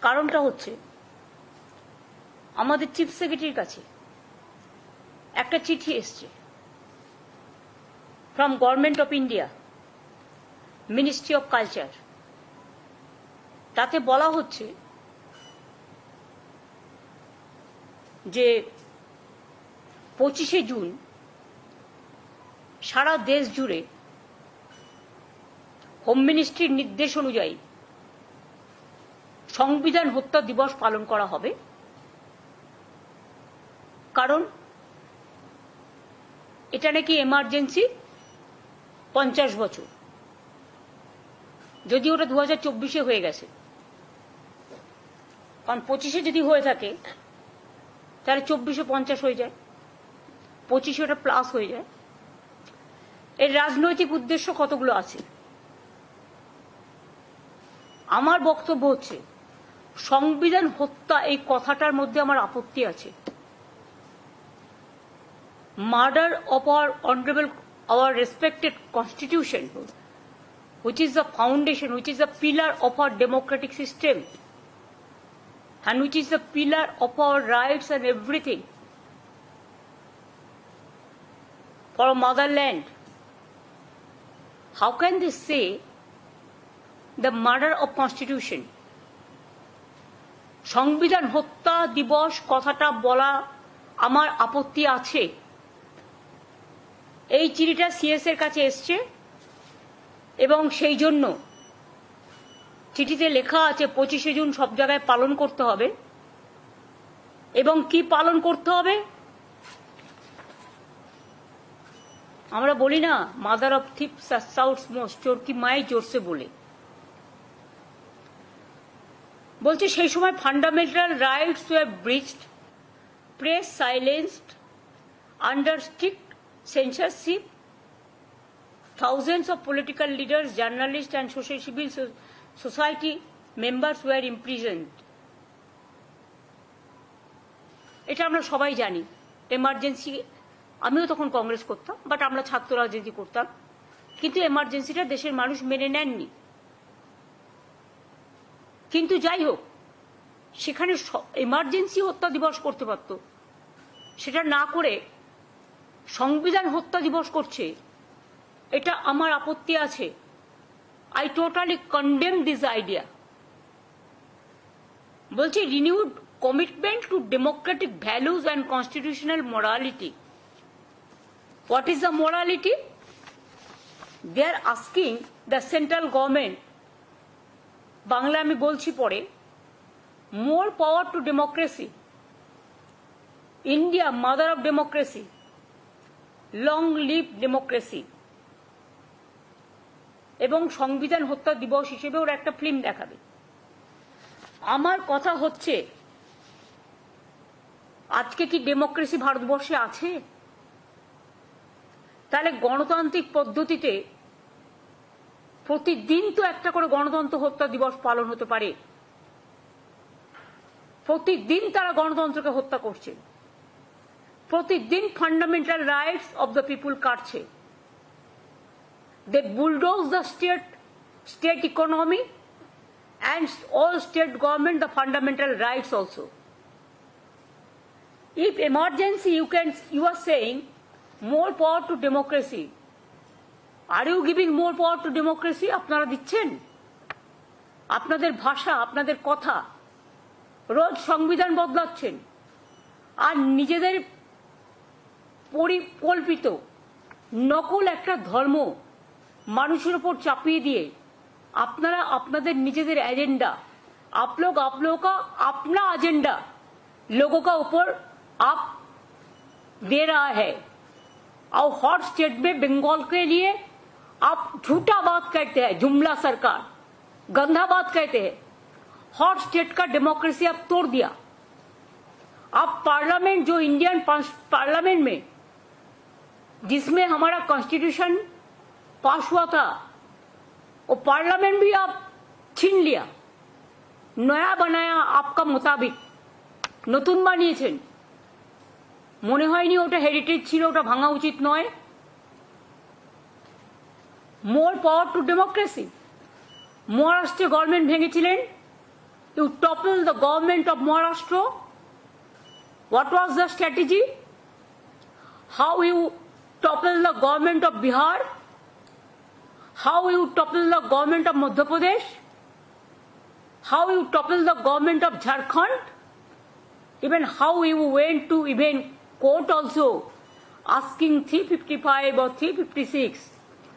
কারণটা হচ্ছে আমাদের চিফ সেক্রেটারির কাছে একটা চিঠি এসছে from government of India, ministry of culture. তাতে বলা হচ্ছে যে 25শে জুন সারা দেশ জুড়ে হোম মিনিস্ট্রির নির্দেশ অনুযায়ী সংবিধান হত্যা দিবস পালন করা হবে। কারণ এটা নাকি এমার্জেন্সি 50 বছর, যদি ওটা 2024-এ হয়ে গেছে। কারণ 25-এ যদি হয়ে থাকে তাহলে 24-এ 50 হয়ে যায়, 25-এ ওটা প্লাস হয়ে যায়। এর রাজনৈতিক উদ্দেশ্য কতগুলো আছে। আমার বক্তব্য হচ্ছে সংবিধান হত্যা এই কথাটার মধ্যে আমার আপত্তি আছে। Murder of our respected constitution, which is the foundation, which is the pillar of our democratic system, and which is the pillar of our rights and everything for our motherland. How can they say the murder of constitution? সংবিধান হত্যা দিবস কথাটা বলা আমার আপত্তি আছে। এই চিঠিটা সিএস এর কাছে এসছে এবং সেই জন্য চিঠিতে লেখা আছে 25শে জুন সব জায়গায় পালন করতে হবে। এবং কি পালন করতে হবে? আমরা বলি না, mother of thieves south's most, চোর কি মাই জোরসে বলে। বলছে সেই সময় fundamental rights were breached, press silenced, under strict censorship, thousands of political leaders, journalists and civil society members were imprisoned. এটা আমরা সবাই জানি। এমার্জেন্সি, আমিও তখন কংগ্রেস করতাম, বাট আমরা ছাত্র রাজনীতি করতাম, কিন্তু এমার্জেন্সিটা দেশের মানুষ মেনে নেননি। কিন্তু যাই হোক, সেখানে এমার্জেন্সি হত্যা দিবস করতে পারত, সেটা না করে সংবিধান হত্যা দিবস করছে। এটা আমার আপত্তি আছে। I totally condemn this idea. বলছি renewed commitment to democratic values and constitutional morality. What is the morality? They are asking the central government, Bangla আমি বলছি পরে, more power to democracy. India mother of democracy, long live democracy. এবং সংবিধান হত্যা দিবস হিসেবে ওরা একটা ফিল্ম দেখাবে। আমার কথা হচ্ছে আজকে কি ডেমোক্রেসি ভারতবর্ষে আছে? তাহলে গণতান্ত্রিক পদ্ধতিতে প্রতিদিন তো একটা করে গণতন্ত্র হত্যা দিবস পালন হতে পারে। প্রতিদিন তারা গণতন্ত্রকে হত্যা করছে, প্রতিদিন fundamental rights of the people কাটছে। They bulldoze the state economy and all state government the fundamental rights also. If emergency you are saying more power to democracy, are you giving more power to democracy? আপনারা দিচ্ছেন? আপনাদের ভাষা, আপনাদের কথা, রোজ সংবিধান বদলাচ্ছেন আর নিজেদের পরিকল্পিত নকল একটা ধর্ম মানুষের উপর চাপিয়ে দিয়ে আপনারা আপনাদের নিজেদের एजेंडा, आप लोग का अपना एजेंडा लोगों का ऊपर आप दे रहा है। और हॉट स्टेट में बंगाल के लिए आप झूठा बात कहते हैं, जुमला सरकार, गंदा बात कहते हैं। हॉट स्टेट का डेमोक्रेसी आप तोड़ दिया। आप पार्लियामेंट, जो इंडियन पार्लियामेंट में जिसमें हमारा कॉन्स्टिट्यूशन पास हुआ था, वो पार्लियामेंट भी आप छीन लिया, नया बनाया आपका मुताबिक, নতুন বানিয়েছেন। মনে হয়নি ওটা হেরিটেজ ছিল, ওটা ভাঙা উচিত নয়। মোর পাওয়ার টু ডেমোক্রেসি। মহারাষ্ট্রে government ভেঙেছিলেন, You toppled the government of Maharashtra. What was the strategy? How you toppled the government of Bihar? How you toppled the government of Madhya Pradesh? How you toppled the government of Jharkhand? Even how you went to even court also, asking 355 or 356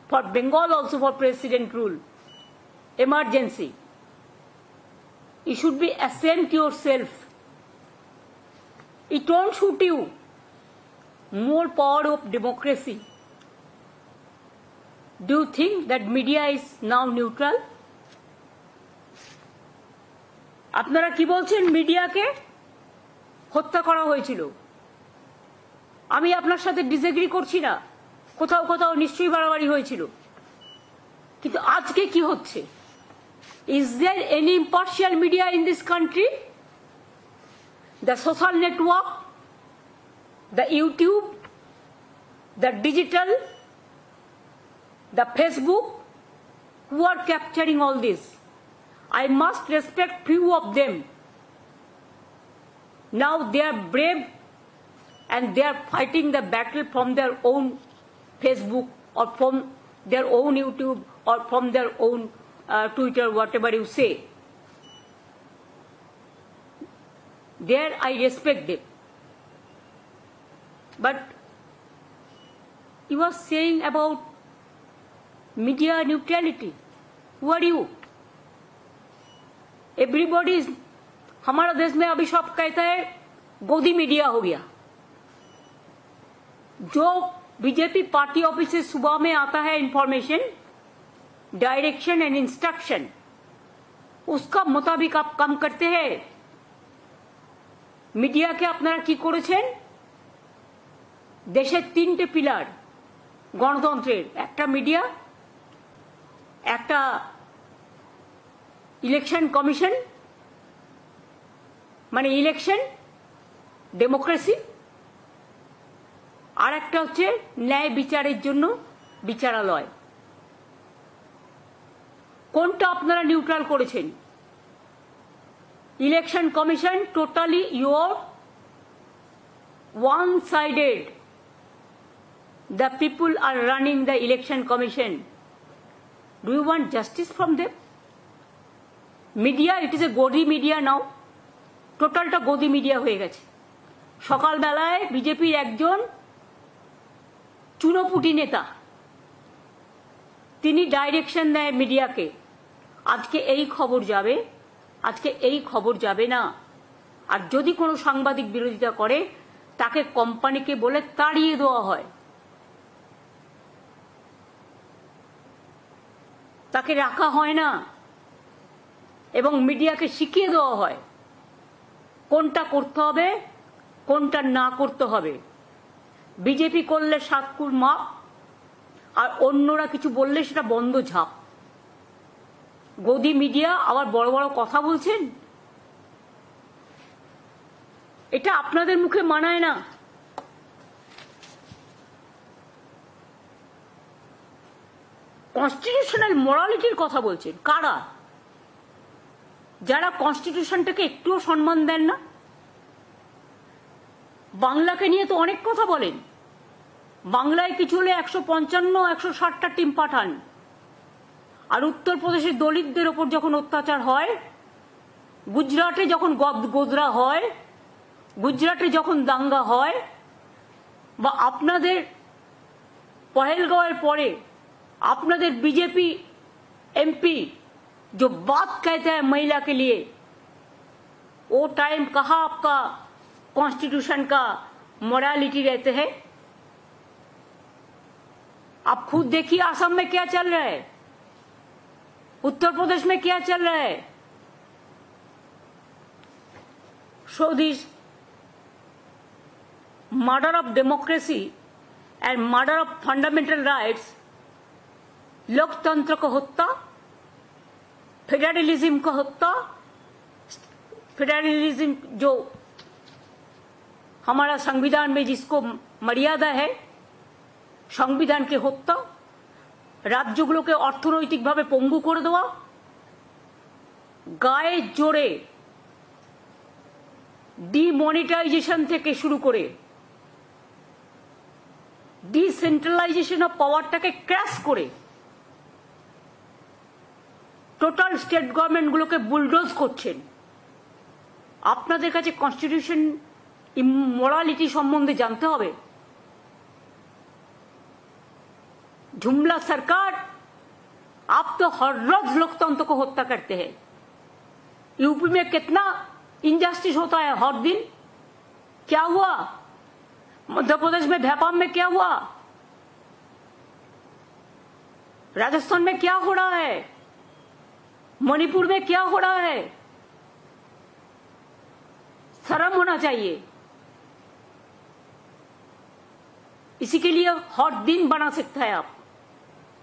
for Bengal also for president rule. Emergency. You should be ashamed yourself. It won't shoot you. More power of democracy. Do you think that media is now neutral? আপনারা কি বলছেন মিডিয়াকে হত্যা করা হয়েছিল? আমি আপনার সাথে ডিসএগ্রি করছি না, কোথাও কোথাও নিশ্চয়ই বাড়াবাড়ি হয়েছিল, কিন্তু আজকে কি হচ্ছে? Is there any impartial media in this country? The social network, the YouTube, the digital, the Facebook, who are capturing all this? I must respect few of them. Now they are brave and they are fighting the battle from their own Facebook or from their own YouTube or from their own Twitter, whatever you say. There I respect them. But you are saying about media neutrality. Who are you? Everybody is, हमारा देश में अभी सब कहता है गोदी media हो गया. जो बीजेपी पार्टी ऑफिस से सुबह में आता है इंफॉर्मेशन, डायरेक्शन एंड इंस्ट्रक्शन, उसका मुताबिक आप काम करते हैं. মিডিয়াকে আপনারা কি করেছেন? দেশের তিনটে পিলার গণতন্ত্রের, একটা মিডিয়া, একটা ইলেকশন কমিশন মানে ইলেকশন ডেমোক্রেসি, আর একটা হচ্ছে ন্যায় বিচারের জন্য বিচারালয়. কোনটা আপনারা নিউট্রাল করেছেন? Election commission totally your one sided. The people are running the election commission. Do you want justice from them? Media, it is a godi media now. টোটালটা গদি মিডিয়া হয়ে গেছে. সকালবেলায় বিজেপির একজন চুনোপুটি নেতা, তিনি ডাইরেকশন দেয় মিডিয়াকে, আজকে এই খবর যাবে, আজকে এই খবর যাবে না. আর যদি কোনো সাংবাদিক বিরোধিতা করে তাকে কোম্পানিকে বলে তাড়িয়ে দেওয়া হয়, তাকে রাখা হয় না, এবং মিডিয়াকে শিখিয়ে দেওয়া হয় কোনটা করতে হবে কোনটা না করতে হবে. বিজেপি করলে সাতকুর মাপ, আর অন্যরা কিছু বললে সেটা বন্ধ ঝাঁপ. গদি মিডিয়া আবার বড় বড় কথা বলছেন, এটা আপনাদের মুখে মানায় না. কনস্টিটিউশনাল মোরালিটির কথা বলছেন কারা? যারা কনস্টিটিউশনটাকে একটুও সম্মান দেন না. বাংলাকে নিয়ে তো অনেক কথা বলেন, বাংলায় কিছু হলে 155-160টা টিম পাঠান, আর উত্তরপ্রদেশের দলিতদের ওপর যখন অত্যাচার হয়, গুজরাটে যখন গোদরা হয়, গুজরাটে যখন দাঙ্গা হয়, বা আপনাদের পহেলগাঁওয়ের পরে আপনাদের बीजेपी एमपी जो बात कहता है महिला के लिए, वो टाइम कहाँ आपका कॉन्स्टिट्यूशन का मोरालिटी रहते हैं? आप खुद देखिए असम में क्या चल रहा है, उत्तर प्रदेश में क्या चल रहा है. So this murder of democracy and murder of fundamental rights, लोकतंत्र को हत्या, फेडरलिज्म को हत्या, फेडरलिज्म जो हमारा संविधान में जिसको मर्यादा है, संविधान की हत्या, राज्यগুলোকে অর্থনৈতিকভাবে পঙ্গু করে দেওয়া, গায়ে জোরে ডিমনিটাইজেশন থেকে শুরু করে ডিসেন্ট্রালাইজেশন অফ পাওয়ারটাকে ক্র্যাশ করে টোটাল স্টেট গভর্নমেন্টগুলোকে বুলডোজ করছেন। আপনাদের কাছে কনস্টিটিউশন ইমোরালিটি সম্বন্ধে জানতে হবে। जुमला सरकार, आप तो हर रोज लोकतंत्र को हत्या करते हैं। यूपी में कितना इनजस्टिस होता है हर दिन। क्या हुआ मध्य प्रदेश में, भोपाल में क्या हुआ, राजस्थान में क्या हो रहा है, मणिपुर में क्या हो रहा है। शर्म होना चाहिए। इसी के लिए हर दिन बना सकता है आप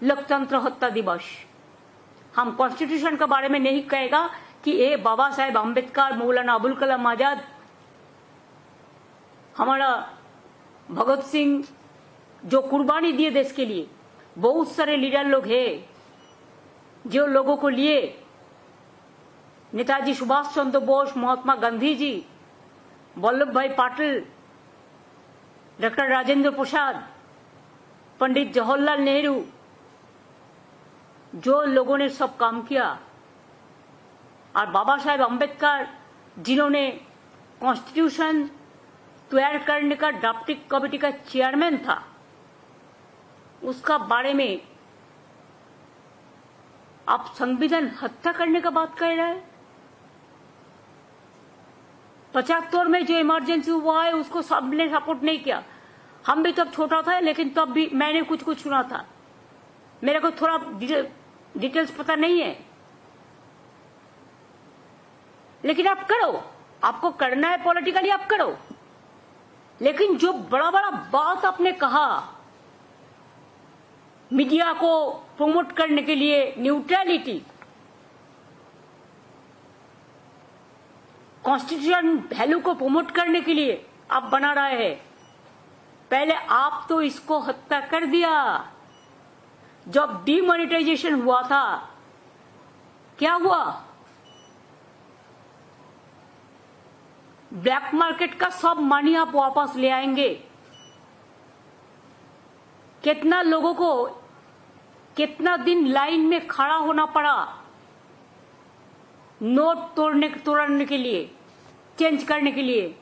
लोकतंत्र हत्या दिवस। हम कॉन्स्टिट्यूशन के बारे में नहीं कहेगा कि ये बाबा साहेब अम्बेडकर, मौलाना अबुल कलाम आजाद, हमारा भगत सिंह जो कुर्बानी दिए देश के लिए, बहुत सारे लीडर लोग हैं जो लोगों को लिए, नेताजी सुभाष चंद्र बोस, महात्मा गांधी जी, वल्लभ भाई पाटिल, डॉक्टर राजेंद्र प्रसाद, पंडित जवाहरलाल नेहरू, जो लोगों ने सब काम किया। और बाबा साहेब अम्बेडकर जिन्होंने कॉन्स्टिट्यूशन तैयार करने का ड्राफ्टिंग कमेटी का चेयरमैन था, उसका बारे में आप संविधान हत्या करने का बात कर रहे हैं। 75 में जो इमरजेंसी हुआ है उसको सबने सपोर्ट नहीं किया। हम भी तब छोटा था, लेकिन तब भी मैंने कुछ कुछ सुना था। मेरे को थोड़ा डिटेल्स पता नहीं है, लेकिन आप करो, आपको करना है पॉलिटिकली, आप करो। लेकिन जो बड़ा बड़ा बात आपने कहा मीडिया को प्रमोट करने के लिए, न्यूट्रलिटी, कॉन्स्टिट्यूशन वैल्यू को प्रमोट करने के लिए आप बना रहे हैं। पहले आप तो इसको हत्या कर दिया। जब डिमोनेटाइजेशन हुआ था क्या हुआ, ब्लैक मार्केट का सब मनी आप वापस ले आएंगे। कितना लोगों को कितना दिन लाइन में खड़ा होना पड़ा नोट तोड़ने के लिए, चेंज करने के लिए।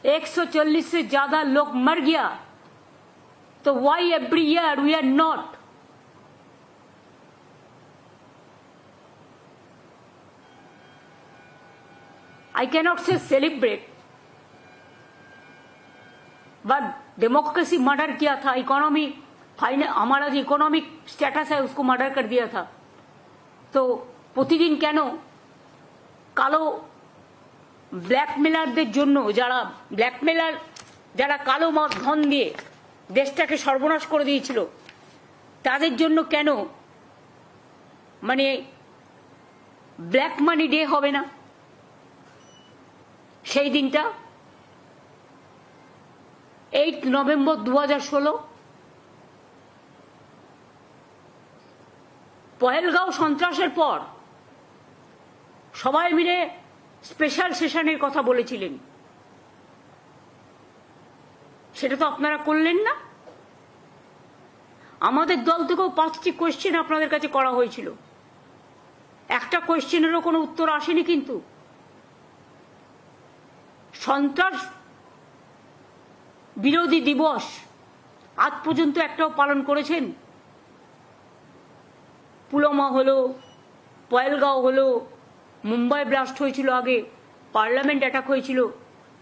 140 से ज्यादा लोग मर गया। तो why every year we are not I cannot say celebrate, but democracy murder किया था, इकोनॉमी हमारा जो इकोनॉमिक स्टेटस है उसको मर्डर कर दिया था। तो प्रतिदिन কেন কালো ব্ল্যাকমেলারদের জন্য, যারা কালো ধন দিয়ে দেশটাকে সর্বনাশ করে দিয়েছিল, তাদের জন্য কেন মানে ব্ল্যাক মানি ডে হবে না সেই দিনটা? 8 নভেম্বর 2016 পহেলগাঁও সন্ত্রাসের পর সবাই মিলে স্পেশাল সেশনের কথা বলেছিলেন, সেটা তো আপনারা করলেন না। আমাদের দল থেকেও 5টি কোয়েশ্চেন আপনাদের কাছে করা হয়েছিল, একটা কোয়েশ্চেনেরও কোনো উত্তর আসেনি। কিন্তু সন্ত্রাস বিরোধী দিবস আজ পর্যন্ত একটাও পালন করেছেন? পুলওয়ামা হলো, পহেলগাঁও হলো, মুম্বাই ব্লাস্ট হয়েছিল, আগে পার্লামেন্ট অ্যাটাক হয়েছিল।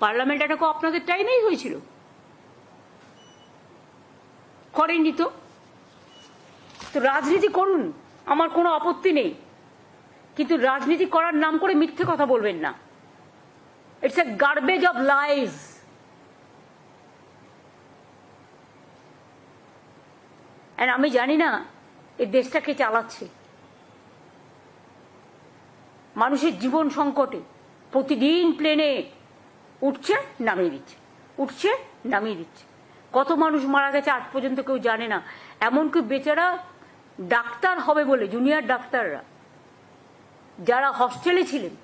পার্লামেন্ট অ্যাটাকও আপনাদের টাইমেই হয়েছিল, করেননি তো। তো রাজনীতি করুন, আমার কোনো আপত্তি নেই, কিন্তু রাজনীতি করার নাম করে মিথ্যে কথা বলবেন না। It's a garbage of lies. আর আমি জানি না এই দেশটাকে চালাচ্ছে। মানুষের জীবন সংকটে প্রতিদিন প্লেনে উঠছে নামিয়ে দিচ্ছে, উঠছে নামিয়ে দিচ্ছে। কত মানুষ মারা গেছে আজ পর্যন্ত কেউ জানে না। এমনকি বেচারা ডাক্তার হবে বলে জুনিয়র ডাক্তাররা যারা হস্টেলে ছিলেন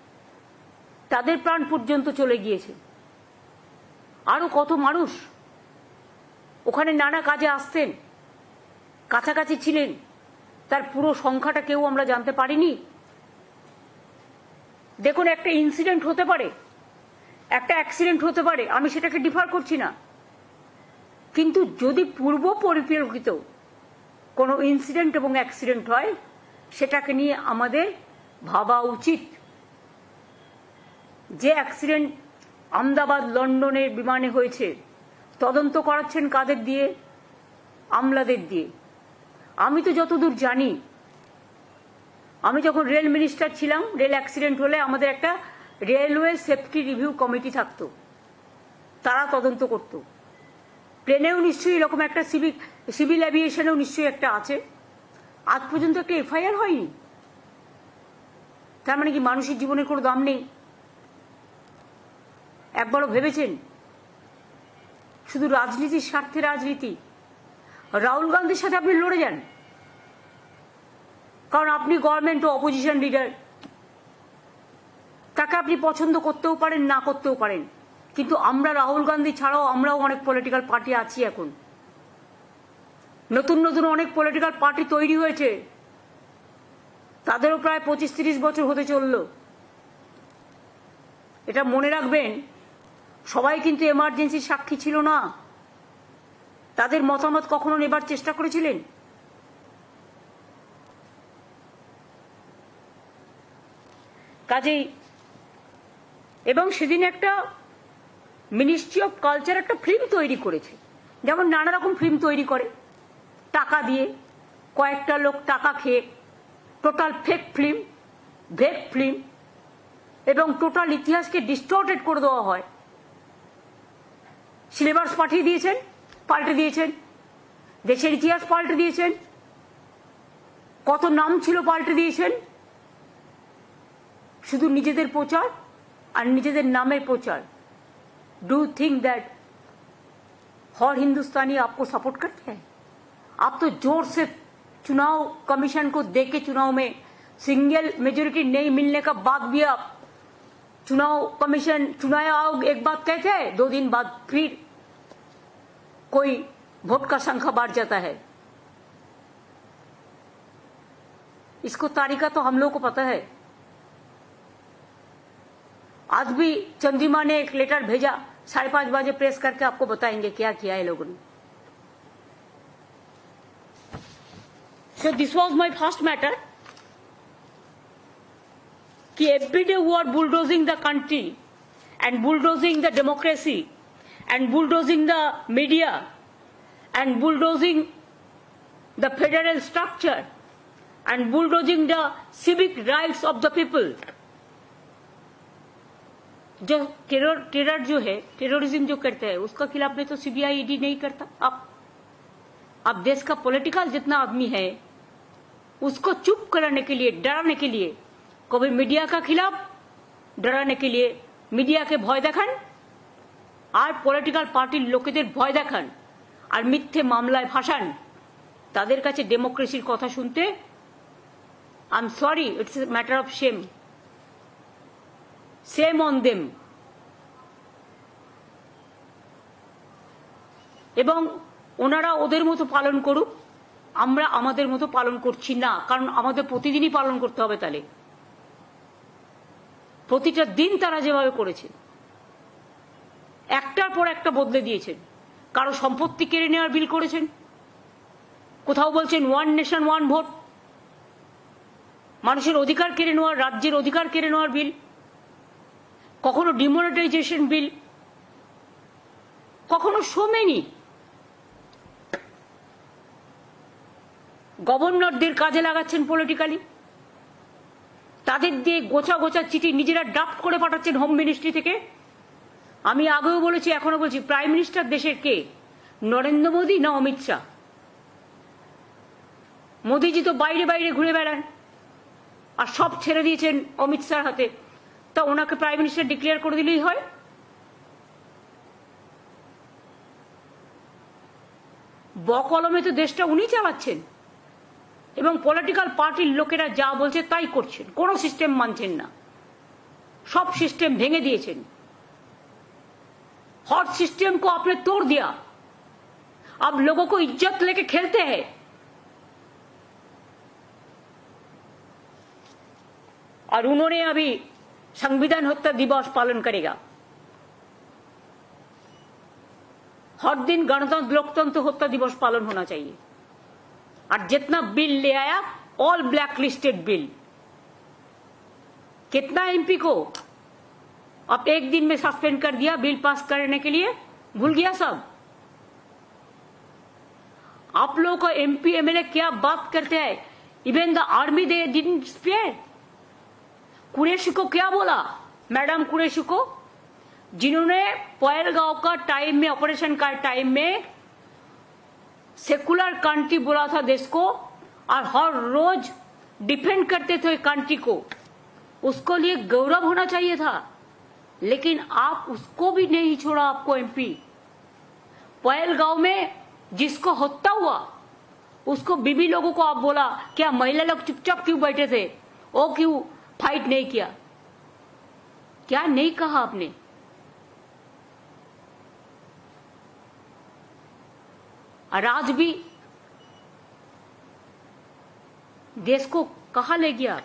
তাদের প্রাণ পর্যন্ত চলে গিয়েছে। আরো কত মানুষ ওখানে নানা কাজে আসতেন, কাছাকাছি ছিলেন, তার পুরো সংখ্যাটা কেউ আমরা জানতে পারিনি। দেখুন, একটা ইনসিডেন্ট হতে পারে, একটা অ্যাক্সিডেন্ট হতে পারে, আমি সেটাকে ডিফার করছি না, কিন্তু যদি পূর্ব পরিকল্পিত কোনো ইনসিডেন্ট এবং অ্যাক্সিডেন্ট হয় সেটাকে নিয়ে আমাদের ভাবা উচিত। যে অ্যাক্সিডেন্ট আহমেদাবাদ লন্ডনের বিমানে হয়েছে, তদন্ত করাচ্ছেন কাদের দিয়ে? আমলাদের দিয়ে। আমি তো যতদূর জানি, আমি যখন রেল মিনিস্টার ছিলাম, রেল অ্যাক্সিডেন্ট হলে আমাদের একটা রেলওয়ে সেফটি রিভিউ কমিটি থাকতো, তারা তদন্ত করতো। প্লেনেও নিশ্চয়ই এরকম একটা সিভিল অ্যাভিয়েশনেও নিশ্চয়ই একটা আছে। আজ পর্যন্ত একটা এফআইআর হয়নি। তার মানে কি মানুষের জীবনের কোনো দাম নেই? একবারও ভেবেছেন? শুধু রাজনীতির স্বার্থে রাজনীতি। রাহুল গান্ধীর সাথে আপনি লড়ে যান, কারণ আপনি গভর্নমেন্ট ও অপোজিশন লিডার। তাকে আপনি পছন্দ করতেও পারেন, না করতেও পারেন, কিন্তু আমরা রাহুল গান্ধী ছাড়াও আমরাও অনেক পলিটিক্যাল পার্টি আছি। এখন নতুন নতুন অনেক পলিটিক্যাল পার্টি তৈরি হয়েছে, তাদেরও প্রায় 25-30 বছর হতে চলল। এটা মনে রাখবেন, সবাই কিন্তু এমার্জেন্সির সাক্ষী ছিল না। তাদের মতামত কখনো নেবার চেষ্টা করেছিলেন? কাজেই, এবং সেদিন একটা মিনিস্ট্রি অফ কালচার একটা ফিল্ম তৈরি করেছে, যেমন নানা রকম ফিল্ম তৈরি করে টাকা দিয়ে, কয়েকটা লোক টাকা খেয়ে, টোটাল ফেক ফিল্ম, ভেক ফিল্ম, এবং টোটাল ইতিহাসকে ডিস্টর্টেড করে দেওয়া হয়। সিলেবাস পাঠিয়ে দিয়েছেন, পাল্টে দিয়েছেন, দেশের ইতিহাস পাল্টে দিয়েছেন, কত নাম ছিল পাল্টে দিয়েছেন, শুধু নিজেদের প্রচার আর নিজেদের নামের প্রচার। डू थिंक दैट हर हिंदुस्तानी आपको सपोर्ट करते हैं? आप तो जोर से चुनाव कमीशन को देके चुनाव में सिंगल मेजोरिटी नहीं मिलने का बाद भी आप चुनाव कमीशन, चुनाव आयोग एक बात कहते हैं, 2 दिन बाद फिर कोई वोट का संख्या बढ़ जाता है। इसको तारीका तो हम लोग को पता है। आज भी चंद्रिमा ने एक लेटर भेजा, 5:30 बजे प्रेस करके आपको बताएंगे क्या किया है लोगों ने। So this was my first matter कि every day we are bulldozing the country and bulldozing the democracy and bulldozing the media and bulldozing the federal structure and bulldozing the civic rights of the people। जो terror जो है, terrorism जो करते हैं, उसका खिलाफ में तो सीबीआई ईडी नहीं करता। अब देश का पॉलिटिकल जितना आदमी है उसको चुप कराने के लिए, डराने के लिए, कभी मीडिया का खिलाफ डराने के लिए मीडिया के भय देखान और पॉलिटिकल पार्टिर लोकेদের ভয় দেখান আর মিথ্যে মামলায় ফাঁসান। তাদের কাছে ডেমোক্রেসির কথা শুনতে I am sorry, it's a matter of shame. Shame on them। এবং ওনারা ওদের মতো পালন করুক, আমরা আমাদের মতো পালন করছি না, কারণ আমাদের প্রতিদিনই পালন করতে হবে। তাহলে প্রতিটা দিন তারা যেভাবে করেছে, একটার পর একটা বদলে দিয়েছেন। কারো সম্পত্তি কেড়ে নেওয়ার বিল করেছেন, কোথাও বলছেন 1 নেশন 1 ভোট, মানুষের অধিকার কেড়ে নেওয়ার, রাজ্যের অধিকার কেড়ে নেওয়ার বিল, কখনো ডিমনিটাইজেশন বিল, কখনো সো মেনি। গভর্নরদের কাজে লাগাচ্ছেন পলিটিক্যালি, তাদের দিয়ে গোছা গোছা চিঠি নিজেরা ড্রাফট করে পাঠাচ্ছেন হোম মিনিস্ট্রি থেকে। আমি আগেও বলেছি, এখনো বলছি, প্রাইম মিনিস্টার দেশের কে? নরেন্দ্র মোদী না অমিত শাহ? মোদীজি তো বাইরে বাইরে ঘুরে বেড়ান আর সব ছেড়ে দিয়েছেন অমিত শাহর হাতে, তা ওনাকে প্রাইম মিনিস্টার ডিক্লেয়ার করে দিলেই হয়। বকলমে তো দেশটা উনি চালাচ্ছেন। এবং পলিটিক্যাল পার্টির লোকেরা যা বলছে তাই করছেন, কোনো সিস্টেম মানছেন না, सब सिस्टम भेंगे दिए। हर सिस्टम को आपने तोड़ दिया, अब लोगों को इज्जत लेके खेलते हैं। और उन्होंने अभी संविधान हत्या दिवस पालन करेगा, हर दिन गणतंत्र लोकतंत्र हत्या दिवस पालन होना चाहिए। और जितना बिल ले आया ऑल ब्लैक लिस्टेड बिल, कितना एमपी को अब एक दिन में सस्पेंड कर दिया बिल पास करने के लिए, भूल गया सब। आप लोगों को एमपी एमएलए क्या बात करते हैं, even the army they didn't spare. Qureshi को क्या बोला, मैडम कुरैशी को, जिन्होंने पहलगांव का टाइम में, ऑपरेशन का टाइम में सेकुलर कंट्री बोला था देश को, और हर रोज डिफेंड करते थे कंट्री को, उसको लिए गौरव होना चाहिए था। लेकिन आप उसको भी नहीं छोड़ा, आपको एमपी। पहलगांव में जिसको हत्या हुआ उसको बीबी लोगों को आप बोला, क्या महिला लोग चुपचाप क्यों बैठे थे, वो क्यों फाइट नहीं किया, क्या नहीं कहा आपने। और आज भी देश को कहां ले गया।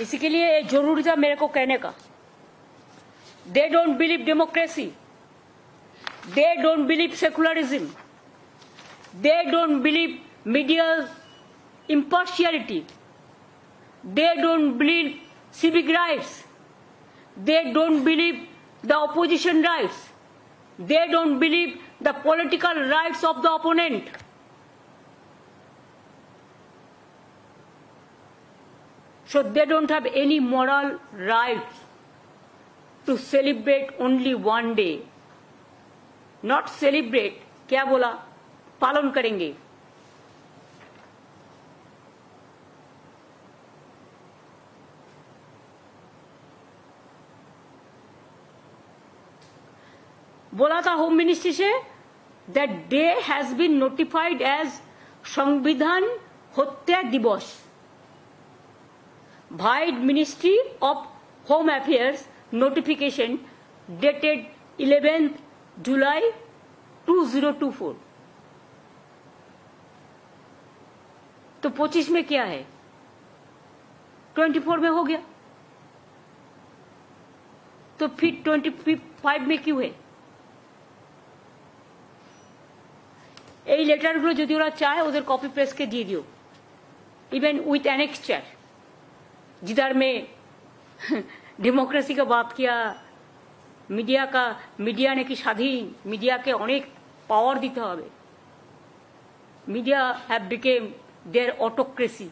इसी के लिए जरूरी था मेरे को कहने का। They don't believe democracy, they don't believe secularism, they don't believe media impartiality, they don't believe civic rights, they don't believe the opposition rights, they don't believe the political rights of the opponent. So they don't have any moral rights to celebrate only one day. Not celebrate, क्या बोला, पालन करेंगे। बोला था home ministry से, that day has been notified as संविधान हत्या दिवस। Vide ministry of home affairs notification dated 11 July 2024। तो 25 में क्या है, 24 में हो गया, तो फिर 25 में क्यों है। এই লেটারগুলো যদি ওরা চায় ওদের কপি পেস্ট के दिए दियो, इवन विथ एनेक्सचर, जिधर में डेमोक्रेसी का बात किया, मीडिया ने कि स्वाधीन, मीडिया के अनेक पावर दीते হবে, media have become their autocracy.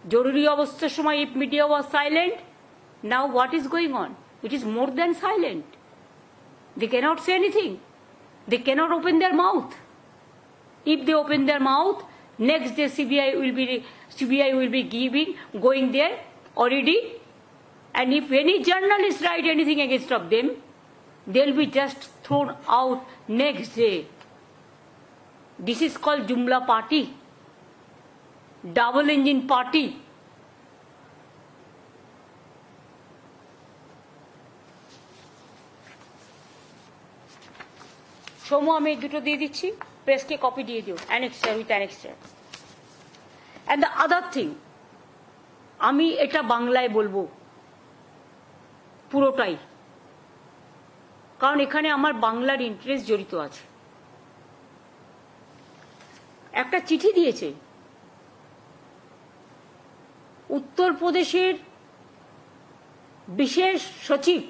जरूरी अवस्थार समय if media was silent, now what is going on, it is more than silent, they can not say anything, they cannot open their mouth. If they open their mouth, next day CBI will be going there already, and if any journalist write anything against of them, they'll be just thrown out next day. This is called Jumla party, double engine party. सोमो আমি দুটো দিয়ে দিচ্ছি, প্রেসকে copy দিয়ে দিও, annexure with annexure. And the other thing, আমি এটা বাংলায় বলবো পুরোটাই, কারণ এখানে আমার বাংলার ইন্টারেস্ট জড়িত আছে। একটা চিঠি দিয়েছে উত্তরপ্রদেশের বিশেষ সচিব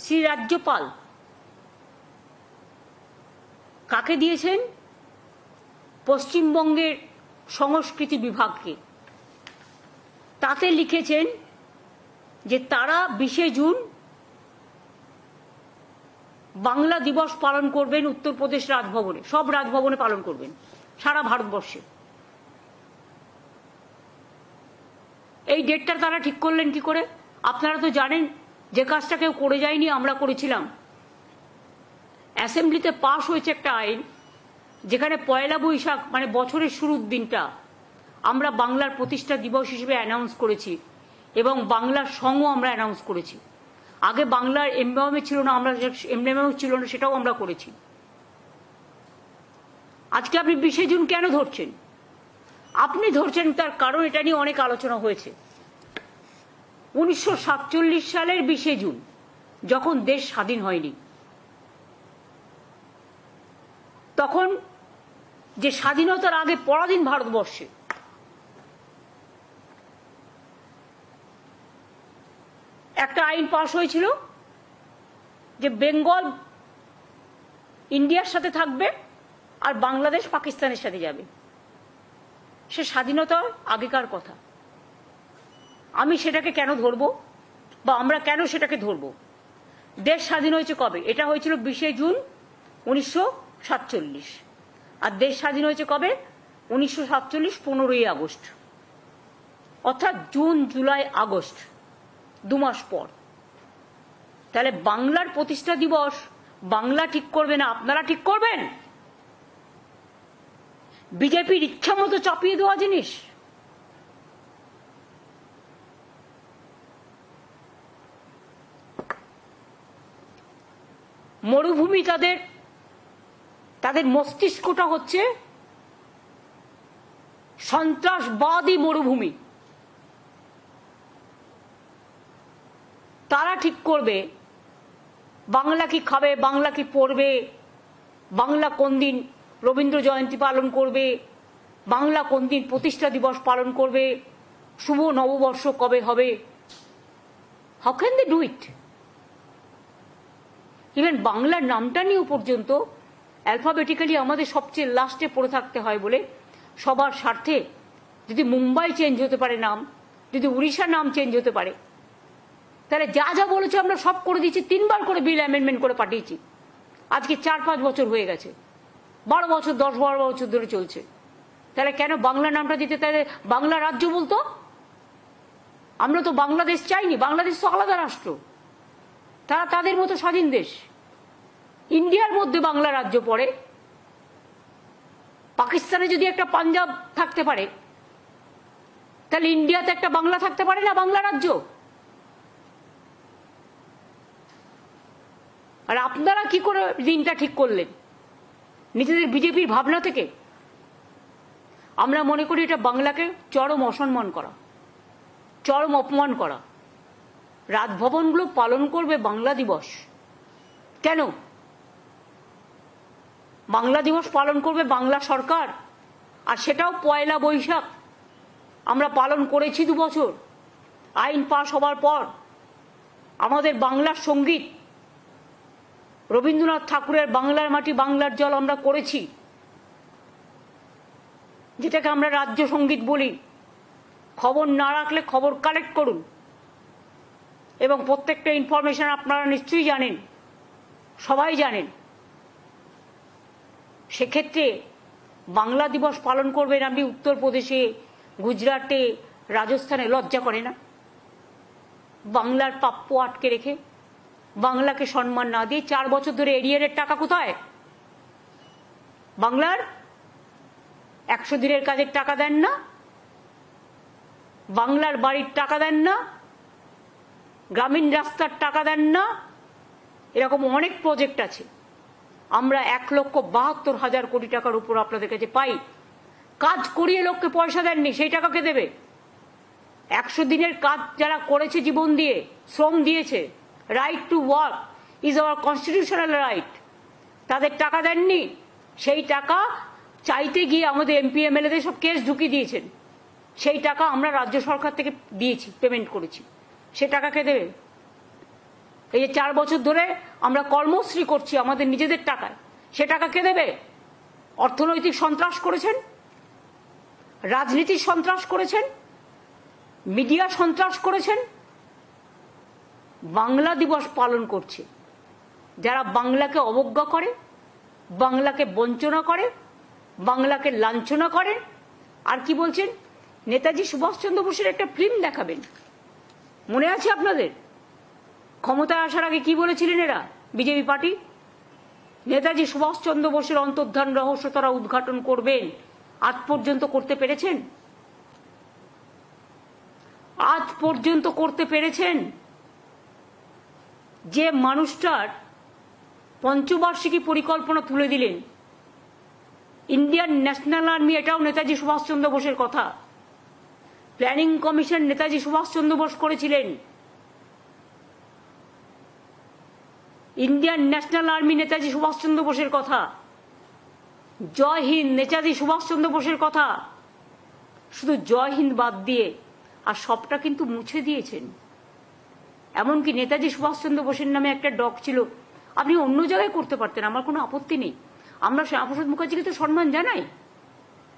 শ্রী রাজ্যপাল, কাকে দিয়েছেন, পশ্চিমবঙ্গের সংস্কৃতি বিভাগকে। তাতে লিখেছেন যে তারা 20 জুন বাংলা দিবস পালন করবেন উত্তরপ্রদেশ রাজভবনে, সব রাজভবনে পালন করবেন সারা ভারতবর্ষে। এই ডেটটা তারা ঠিক করলেন কি করে? আপনারা তো জানেন যে কাজটা কেউ করে যায়নি, আমরা করেছিলাম। অ্যাসেম্বলিতে পাশ হয়েছে একটা আইন যেখানে পয়লা বৈশাখ মানে বছরের শুরুর দিনটা আমরা বাংলার প্রতিষ্ঠা দিবস হিসেবে অ্যানাউন্স করেছি এবং বাংলার সংও আমরা অ্যানাউন্স করেছি। আগে বাংলার এমব্লেমে ছিল না, আমরা এমব্লেমেও ছিল না, সেটাও আমরা করেছি। আজকে আপনি 20শে জুন কেন ধরছেন? আপনি ধরছেন তার কারণ এটা নিয়ে অনেক আলোচনা হয়েছে। 1947 সালের 20শে জুন যখন দেশ স্বাধীন হয়নি, তখন যে স্বাধীনতার আগে পরাধীন ভারতবর্ষে একটা আইন পাশ হয়েছিল যে বেঙ্গল ইন্ডিয়ার সাথে থাকবে আর বাংলাদেশ পাকিস্তানের সাথে যাবে। সে স্বাধীনতার আগেকার কথা। আমি সেটাকে কেন ধরবো বা আমরা কেন সেটাকে ধরবো? দেশ স্বাধীন হয়েছে কবে? এটা হয়েছিল 20শে জুন 1947। আর দেশ স্বাধীন হয়েছে কবে? 1947 15ই আগস্ট, অর্থাৎ জুন জুলাই আগস্ট 2 মাস পর। তাহলে বাংলার প্রতিষ্ঠা দিবস বাংলা ঠিক করবে না, আপনারা ঠিক করবেন? বিজেপির ইচ্ছা মতো চাপিয়ে দেওয়া জিনিস। মরুভূমি তাদের মস্তিষ্কটা হচ্ছে সন্ত্রাসবাদী মরুভূমি। তারা ঠিক করবে বাংলা কি খাবে, বাংলা কি পড়বে, বাংলা কোন দিন রবীন্দ্র জয়ন্তী পালন করবে, বাংলা কোন দিন প্রতিষ্ঠা দিবস পালন করবে, শুভ নববর্ষ কবে হবে। How can they do it? Even বাংলার নামটা নিয়েও পর্যন্ত অ্যালফাবেটিক্যালি আমাদের সবচেয়ে লাস্টে পড়ে থাকতে হয় বলে সবার স্বার্থে যদি মুম্বাই চেঞ্জ হতে পারে নাম, যদি উড়িষ্যার নাম চেঞ্জ হতে পারে, তাহলে যা যা বলেছে আমরা সব করে দিচ্ছি। 3বার করে বিল অ্যামেন্ডমেন্ট করে পাঠিয়েছি। আজকে 4-5 বছর হয়ে গেছে, 12 বছর 10-12 বছর ধরে চলছে। তাহলে কেন বাংলা নামটা দিতে? তাহলে বাংলা রাজ্য বলতো। আমরা তো বাংলাদেশ চাইনি, বাংলাদেশ তো আলাদা রাষ্ট্র, তারা তাদের মতো স্বাধীন দেশ। ইন্ডিয়ার মধ্যে বাংলা রাজ্য পড়ে। পাকিস্তানে যদি একটা পাঞ্জাব থাকতে পারে, তাহলে ইন্ডিয়াতে একটা বাংলা থাকতে পারে না, বাংলা রাজ্য? আর আপনারা কি করে দিনটা ঠিক করলেন? নিজেদের বিজেপির ভাবনা থেকে? আমরা মনে করি এটা বাংলাকে চরম অসম্মান করা, চরম অপমান করা। রাজভবনগুলো পালন করবে বাংলা দিবস কেন? বাংলা দিবস পালন করবে বাংলা সরকার, আর সেটাও পয়লা বৈশাখ। আমরা পালন করেছি 2 বছর। আইন পাশ হবার পর আমাদের বাংলার সঙ্গীত রবীন্দ্রনাথ ঠাকুরের বাংলার মাটি বাংলার জল আমরা করেছি, যেটাকে আমরা রাজ্য সঙ্গীত বলি। খবর না রাখলে খবর কালেক্ট করুন, এবং প্রত্যেকটা ইনফরমেশন আপনারা নিশ্চয়ই জানেন, সবাই জানেন। সেক্ষেত্রে বাংলা দিবস পালন করবেন আপনি উত্তরপ্রদেশে, গুজরাটে, রাজস্থানে? লজ্জা করে না? বাংলার প্রাপ্য আটকে রেখে, বাংলাকে সম্মান না দিয়ে 4 বছর ধরে এরিয়ারের টাকা কোথায়? বাংলার 100 দিনের কাজের টাকা দেন না, বাংলার বাড়ির টাকা দেন না, গ্রামীণ রাস্তার টাকা দেন না। এরকম অনেক প্রজেক্ট আছে। আমরা 1,72,000 কোটি টাকার উপর আপনাদের কাছে পাই। কাজ করিয়ে লোককে পয়সা দেননি, সেই টাকাকে দেবে? 100 দিনের কাজ যারা করেছে, জীবন দিয়ে শ্রম দিয়েছে, right to work is our constitutional right, তাদের টাকা দেননি। সেই টাকা চাইতে গিয়ে আমাদের এমপি এমএলএদের সব কেস ঢুকিয়ে দিয়েছেন। সেই টাকা আমরা রাজ্য সরকার থেকে দিয়েছি, পেমেন্ট করেছি। সে টাকাকে দেবে? এই যে 4 বছর ধরে আমরা কর্মশ্রী করছি আমাদের নিজেদের টাকায়, সে টাকা কে দেবে? অর্থনৈতিক সন্ত্রাস করেছেন, রাজনীতির সন্ত্রাস করেছেন, মিডিয়া সন্ত্রাস করেছেন। বাংলা দিবস পালন করছে যারা বাংলাকে অবজ্ঞা করে, বাংলাকে বঞ্চনা করে, বাংলাকে লাঞ্ছনা করে। আর কি বলছেন? নেতাজি সুভাষচন্দ্র বোসের একটা ফিল্ম দেখাবেন। মনে আছে আপনাদের? ক্ষমতায় আসার আগে কি বলেছিলেন এরা, বিজেপি পার্টি? নেতাজি সুভাষচন্দ্র বোসের অন্তর্ধান রহস্য তারা উদ্ঘাটন করবেন। আজ পর্যন্ত করতে পেরেছেন? আজ পর্যন্ত করতে পেরেছেন? যে মানুষটার পঞ্চবার্ষিকী পরিকল্পনা তুলে দিলেন, ইন্ডিয়ান ন্যাশনাল আর্মি, এটাও নেতাজি সুভাষচন্দ্র বোসের কথা। প্ল্যানিং কমিশন নেতাজি সুভাষচন্দ্র বোস করেছিলেন। Indian national army Netaji Subhashchandra বোসের কথা। জয় হিন্দ নেতাজি সুভাষচন্দ্র বোসের কথা। শুধু জয় হিন্দ বাদ দিয়ে আর সবটা কিন্তু মুছে দিয়েছেন। এমনকি নেতাজি সুভাষচন্দ্র বোসের নামে একটা ডগ ছিল, আপনি অন্য জায়গায় করতে পারতেন, আমার কোনো আপত্তি নেই। আমরা শ্যামাপ্রসাদ মুখার্জিকে তো সম্মান জানাই।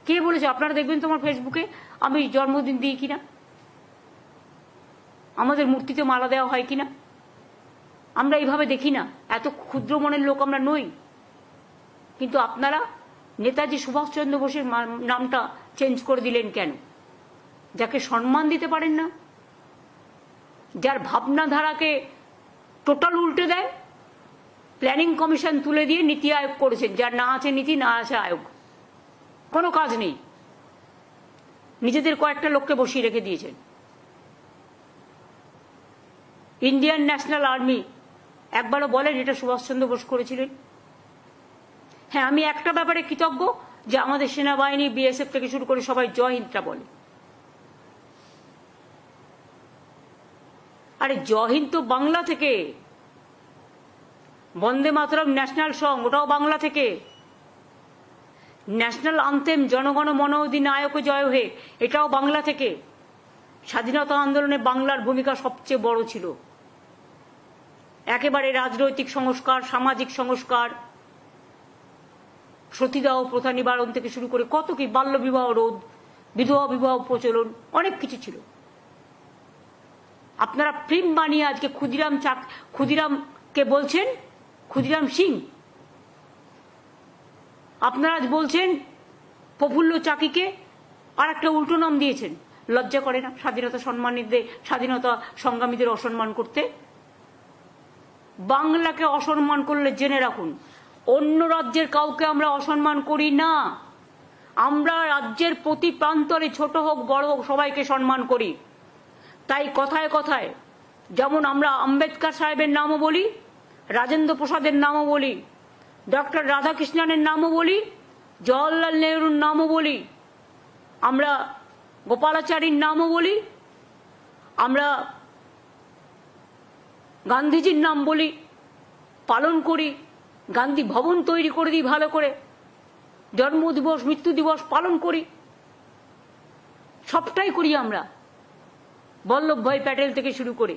কে বলেছে? আপনারা দেখবেন তোমার ফেসবুকে আমি জন্মদিন দিই কিনা, আমাদের মূর্তিতে মালা দেওয়া হয় কিনা। আমরা এইভাবে দেখি না, এত ক্ষুদ্র মনের লোক আমরা নই। কিন্তু আপনারা নেতাজি সুভাষচন্দ্র বোসের নামটা চেঞ্জ করে দিলেন কেন? যাকে সম্মান দিতে পারেন না, যার ভাবনাধারাকে টোটাল উল্টে দেয়। প্ল্যানিং কমিশন তুলে দিয়ে নীতি আয়োগ করেছেন, যার না আছে নীতি, না আছে আয়োগ, কোনো কাজ নেই। নিজেদের কয়েকটা লোককে বসিয়ে রেখে দিয়েছেন। ইন্ডিয়ান ন্যাশনাল আর্মি একবারও বলেন এটা সুভাষচন্দ্র বোস করেছিলেন? হ্যাঁ, আমি একটা ব্যাপারে কৃতজ্ঞ যে আমাদের সেনাবাহিনী, বিএসএফ থেকে শুরু করে সবাই জয় হিন্দটা বলে। আরে জয় হিন্দ তো বাংলা থেকে। বন্দে মাতরম ন্যাশনাল সং, ওটাও বাংলা থেকে। ন্যাশনাল আনথেম জনগণ মন অধিনায়ক জয় হে, এটাও বাংলা থেকে। স্বাধীনতা আন্দোলনে বাংলার ভূমিকা সবচেয়ে বড় ছিল। একেবারে রাজনৈতিক সংস্কার, সামাজিক সংস্কার, সতীদাহ প্রথা নিবারণ থেকে শুরু করে কত কি, বাল্য বিবাহ রোধ, বিধবা বিবাহ প্রচলন, অনেক কিছু ছিল। আপনারা ফিল্ম বানিয়ে আজকে ক্ষুদিরামকে বলছেন ক্ষুদিরাম সিং। আপনারা আজ বলছেন প্রফুল্ল চাকিকে আর একটা উল্টো নাম দিয়েছেন। লজ্জা করে না স্বাধীনতা সম্মানীদের, স্বাধীনতা সংগ্রামীদের অসম্মান করতে? বাংলাকে অসম্মান করলে জেনে রাখুন, অন্য রাজ্যের কাউকে আমরা অসম্মান করি না। আমরা রাজ্যের প্রতি প্রান্তরে, ছোট হোক বড় হোক, সবাইকে সম্মান করি। তাই কথায় কথায় যেমন আমরা আম্বেদকর সাহেবের নামও বলি, রাজেন্দ্র প্রসাদের নামও বলি, ডক্টর রাধাকৃষ্ণনের নামও বলি, জওয়াহরলাল নেহরুর নামও বলি, আমরা গোপালাচারীর নামও বলি, আমরা গান্ধীজির নাম বলি, পালন করি, গান্ধী ভবন তৈরি করে দিই ভালো করে, জন্মদিবস মৃত্যু দিবস পালন করি, সবটাই করি আমরা। বল্লভভাই প্যাটেল থেকে শুরু করে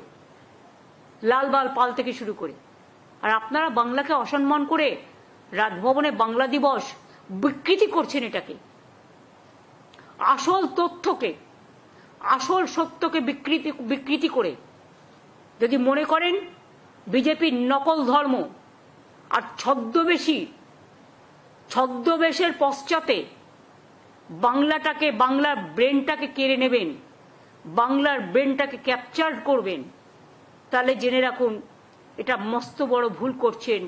লালবাল পাল থেকে শুরু করে। আর আপনারা বাংলাকে অসম্মান করে রাজভবনে বাংলা দিবস বিকৃতি করছেন। এটাকে আসল তথ্যকে, আসল সত্যকে বিকৃতি করে যদি মনে করেন বিজেপির নকল ধর্ম আর ছদ্মবেশের পশ্চাতে বাংলাটাকে, বাংলার ব্রেনটাকে কেড়ে নেবেন, বাংলার ব্রেনটাকে ক্যাপচার করবেন, তাহলে জেনে রাখুন এটা মস্ত বড় ভুল করছেন।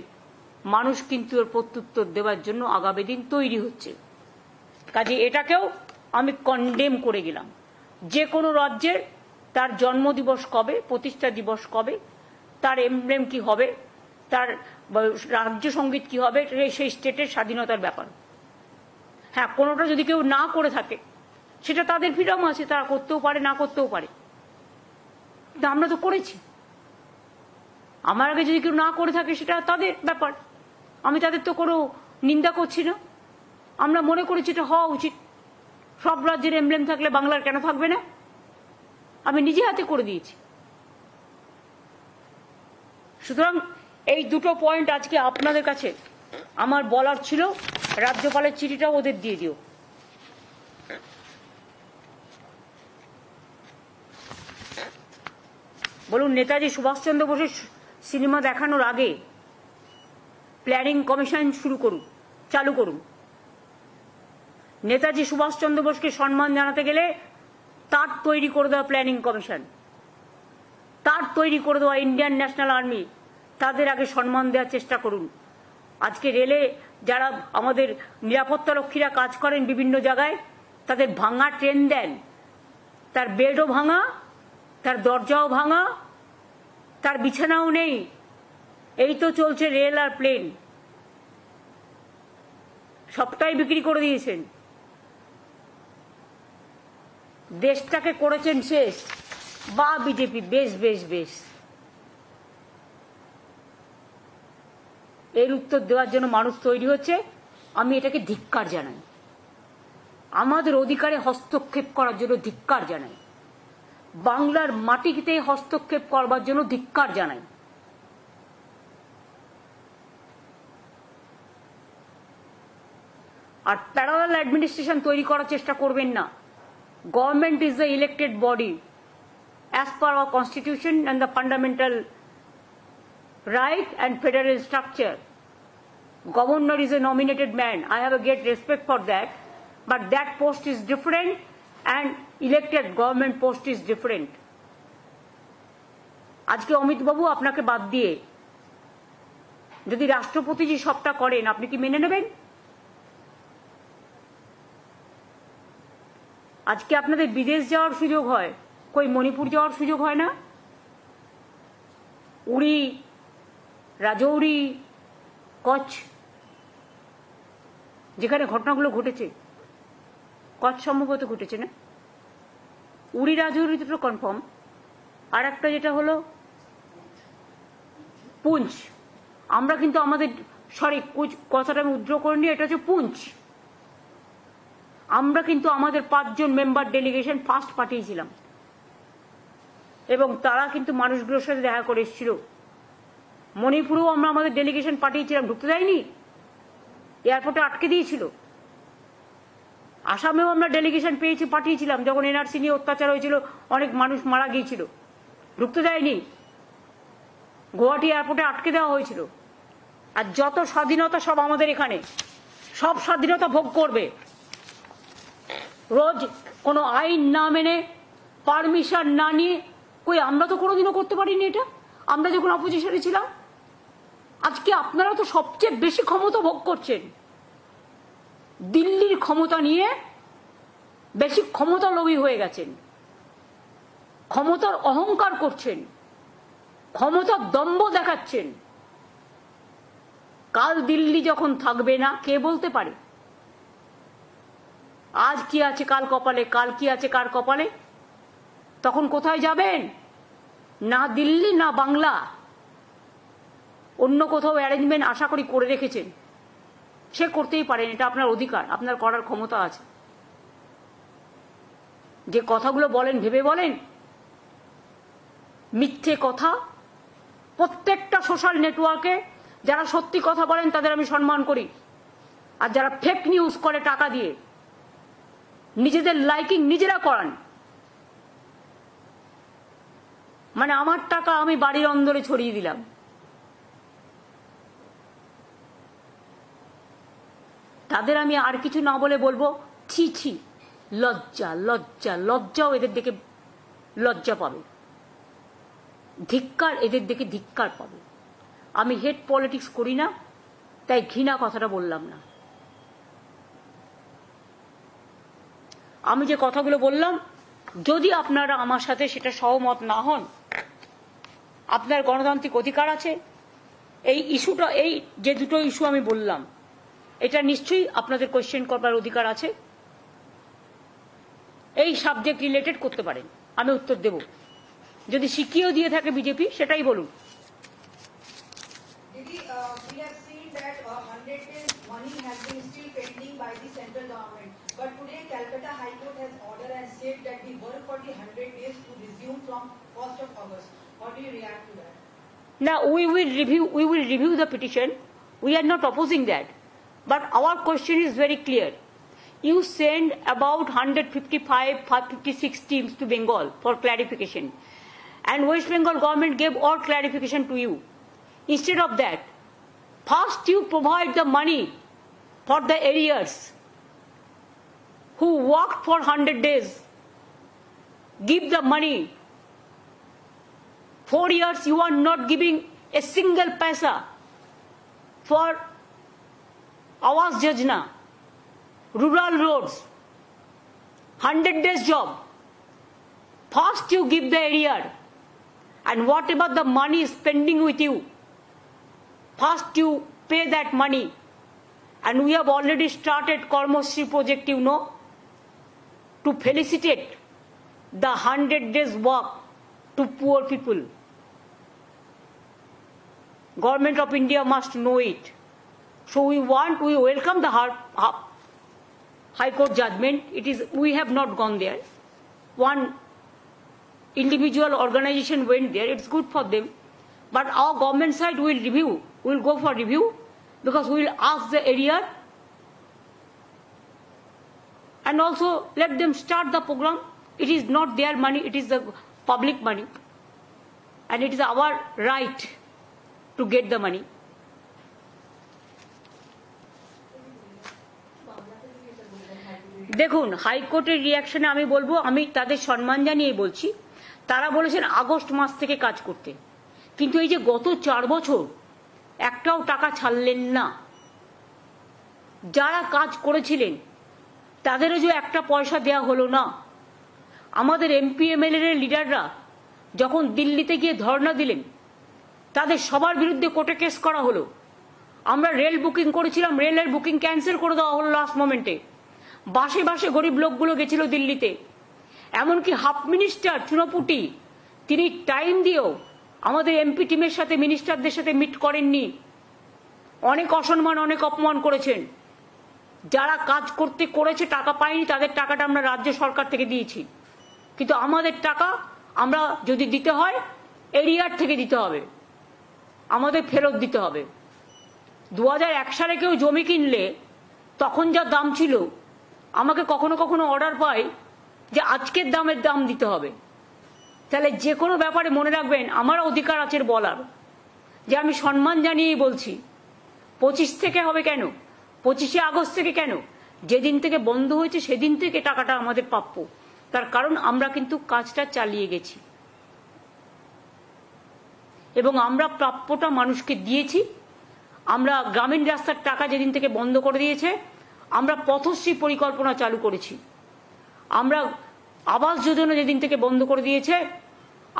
মানুষ কিন্তু এর প্রত্যুত্তর দেওয়ার জন্য আগামী দিন তৈরি হচ্ছে। কাজে এটাকেও আমি কন্ডেম করে গেলাম। যে কোনো রাজ্যের তার জন্মদিবস কবে, প্রতিষ্ঠা দিবস কবে, তার এমব্লেম কি হবে, তার রাজ্য সঙ্গীত কি হবে, সেই স্টেটের স্বাধীনতার ব্যাপার। হ্যাঁ, কোনোটা যদি কেউ না করে থাকে সেটা তাদের ফ্রিডম আছে, তারা করতেও পারে, না করতেও পারে। কিন্তু আমরা তো করেছি। আমার আগে যদি কেউ না করে থাকে সেটা তাদের ব্যাপার, আমি তাদের তো কোনো নিন্দা করছি না। আমরা মনে করেছি এটা হওয়া উচিত। সব রাজ্যের এমব্লেম থাকলে বাংলার কেন থাকবে না? আমি নিজে হাতে করে দিয়েছি। সুতরাং এই দুটো পয়েন্ট আজকে আপনাদের কাছে আমার বলার ছিল। রাজ্যপালের চিঠিটাও ওদের দিয়ে দিও। বলুন, নেতাজি সুভাষচন্দ্র বোসের সিনেমা দেখানোর আগে প্ল্যানিং কমিশন চালু করুন। নেতাজি সুভাষচন্দ্র বোসকে সম্মান জানাতে গেলে তার তৈরি করে দেওয়া প্ল্যানিং কমিশন, তার তৈরি করে দেওয়া ইন্ডিয়ান ন্যাশনাল আর্মি, তাদের আগে সম্মান দেওয়ার চেষ্টা করুন। আজকে রেলে যারা আমাদের নিরাপত্তা রক্ষীরা কাজ করেন বিভিন্ন জায়গায়, তাদের ভাঙা ট্রেন দেন, তার বেডও ভাঙা, তার দরজাও ভাঙা, তার বিছানাও নেই। এই তো চলছে রেল আর প্লেন, সবটাই বিক্রি করে দিয়েছেন, দেশটাকে করেছেন শেষ। বা বিজেপি, বেশ বেশ বেশ। এর উত্তর দেওয়ার জন্য মানুষ তৈরি হচ্ছে, আমি এটাকে ধিক্কার জানাই। আমাদের অধিকারে হস্তক্ষেপ করার জন্য ধিক্কার জানাই, বাংলার মাটিতে হস্তক্ষেপ করবার জন্য ধিক্কার জানাই। আর প্যারালাল অ্যাডমিনিস্ট্রেশন তৈরি করার চেষ্টা করবেন না। Government is the elected body as per our constitution and the fundamental right and federal structure. Governor is a nominated man. I have a great respect for that, but that post is different and elected government post is different. আজকে অমিত বাবু আপনাকে বাদ দিয়ে যদি রাষ্ট্রপতিজি সবটা করেন, আপনি কি মেনে নেবেন? আজকে আপনাদের বিদেশ যাওয়ার সুযোগ হয়, কই মণিপুর যাওয়ার সুযোগ হয় না? উড়ি, রাজৌরি, কচ্ছ, যেখানে ঘটনাগুলো ঘটেছে, কচ্ছ সম্ভবত ঘটেছে না, উড়ি রাজৌরিতে তো কনফার্ম। আর একটা যেটা হলো পুঞ্চ, আমরা কিন্তু আমাদের, সরি কথাটা আমি উদ্র করে নিই, এটা হচ্ছে পুঞ্চ। আমরা কিন্তু আমাদের 5 জন মেম্বার ডেলিগেশন ফার্স্ট পাঠিয়েছিলাম এবং তারা কিন্তু মানুষগুলোর সাথে দেখা করে এসেছিল। মণিপুরেও আমরা আমাদের ডেলিগেশন পাঠিয়েছিলাম, ঢুকতে দেয়নি, এয়ারপোর্টে আটকে দিয়েছিল। আসামেও আমরা ডেলিগেশন পাঠিয়েছিলাম, যখন এনআরসি নিয়ে অত্যাচার হয়েছিল, অনেক মানুষ মারা গিয়েছিল, ঢুকতে দেয়নি, গুয়াহাটি এয়ারপোর্টে আটকে দেওয়া হয়েছিল। আর যত স্বাধীনতা সব আমাদের এখানে, সব স্বাধীনতা ভোগ করবে। রোজ কোনো আইন না মেনে, পারমিশন না নিয়ে, কই আমরা তো কোনোদিনও করতে পারিনি এটা, আমরা যখন অপোজিশনে ছিলাম। আজকে আপনারা তো সবচেয়ে বেশি ক্ষমতা ভোগ করছেন, দিল্লির ক্ষমতা নিয়ে বেশি ক্ষমতা লোভী হয়ে গেছেন, ক্ষমতার অহংকার করছেন, ক্ষমতার দম্ভ দেখাচ্ছেন। কাল দিল্লি যখন থাকবে না, কে বলতে পারে? আজ কি আছে কাল কপালে, কাল কি আছে কার কপালে, তখন কোথায় যাবেন? না দিল্লি না বাংলা, অন্য কোথাও অ্যারেঞ্জমেন্ট আশা করি করে রেখেছেন। সে করতেই পারেন, এটা আপনার অধিকার, আপনার করার ক্ষমতা আছে। যে কথাগুলো বলেন ভেবে বলেন, মিথ্যে কথা। প্রত্যেকটা সোশ্যাল নেটওয়ার্কে যারা সত্যি কথা বলেন তাদের আমি সম্মান করি, আর যারা ফেক নিউজ করে টাকা দিয়ে, নিজেদের লাইকিং নিজেরা করান, মানে আমার টাকা আমি বাড়ির অন্দরে ছড়িয়ে দিলাম, তাদের আমি আর কিছু না বলে বলবো ছি ছি, লজ্জা লজ্জা লজ্জাও এদের দেখে লজ্জা পাবে, ধিক্কার এদের দেখে ধিক্কার পাবে। আমি হেড পলিটিক্স করি না, তাই ঘৃণা কথাটা বললাম না। আমি যে কথাগুলো বললাম, যদি আপনারা আমার সাথে সেটা সহমত না হন, আপনার গণতান্ত্রিক অধিকার আছে। এই ইস্যুটা, এই যে দুটো ইস্যু আমি বললাম, এটা নিশ্চয়ই আপনাদের কোয়েশ্চেন করবার অধিকার আছে। এই সাবজেক্ট রিলেটেড করতে পারেন, আমি উত্তর দেব। যদি শিখিয়েও দিয়ে থাকে বিজেপি, সেটাই বলুন। But today, Calcutta High Court has ordered and said that the work for the 100 days to resume from 1st of August. How do you react to that? Now we will review the petition. We are not opposing that, but our question is very clear. You send about 156 teams to Bengal for clarification, and West Bengal government gave all clarification to you. Instead of that, first you provide the money for the arrears who worked for 100 days. give the money. 4 years you are not giving a single paisa for Awas Yojana, rural roads, 100 days job. First you give the area, and whatever the money is pending with you, first you pay that money. And we have already started Karmashri project, you know, to felicitate the 100 days work to poor people. Government of India must know it. So we welcome the High Court judgment. We have not gone there. One individual organization went there. It's good for them. But our government side will review. We'll go for review because we will ask the area and also let them start the program. It is not their money. It is the public money. And it is our right to get the money. দেখুন হাইকোর্টের রিয়াকশনে আমি বলবো, আমি তাদের সম্মান জানিয়ে বলছি, তারা বলেছেন আগস্ট মাস থেকে কাজ করতে, কিন্তু এই যে গত 4 বছর একটাও টাকা ছাড়লেন না। যারা কাজ করেছিলেন তাদেরও যে একটা পয়সা দেওয়া হলো না। আমাদের এমপি এমএলএ এর লিডাররা যখন দিল্লিতে গিয়ে ধর্ণা দিলেন, তাদের সবার বিরুদ্ধে কোর্টে কেস করা হলো। আমরা রেল বুকিং করেছিলাম, রেলের বুকিং ক্যান্সেল করে দেওয়া হলো লাস্ট মোমেন্টে। বাসে বাসে গরিব লোকগুলো গেছিল দিল্লিতে। এমনকি হাফ মিনিস্টার চুনোপুটি তিনি টাইম দিয়েও আমাদের এমপি টিমের সাথে মিনিস্টারদের সাথে মিট করেননি। অনেক অসম্মান, অনেক অপমান করেছেন। যারা কাজ করেছে টাকা পায়নি, তাদের টাকাটা আমরা রাজ্য সরকার থেকে দিয়েছি। কিন্তু আমাদের টাকা আমরা যদি দিতে হয় এরিয়ার থেকে দিতে হবে, আমাদের ফেরত দিতে হবে। 2001 সালে কেউ জমি কিনলে তখন যা দাম ছিল, আমাকে কখনো কখনো অর্ডার পাই যে আজকের দামের দাম দিতে হবে। তাহলে যে কোনো ব্যাপারে মনে রাখবেন আমার অধিকার আছে বলার, যে আমি সম্মান জানিয়েই বলছি 25 থেকে হবে কেন, 25শে আগস্ট থেকে কেন, যেদিন থেকে বন্ধ হয়েছে সেদিন থেকে টাকাটা আমাদের প্রাপ্য। তার কারণ আমরা কিন্তু কাজটা চালিয়ে গেছি এবং আমরা প্রাপ্যটা মানুষকে দিয়েছি। আমরা গ্রামীণ রাস্তার টাকা যেদিন থেকে বন্ধ করে দিয়েছে, আমরা পথশ্রী পরিকল্পনা চালু করেছি। আমরা আবাস যোজনা যেদিন থেকে বন্ধ করে দিয়েছে,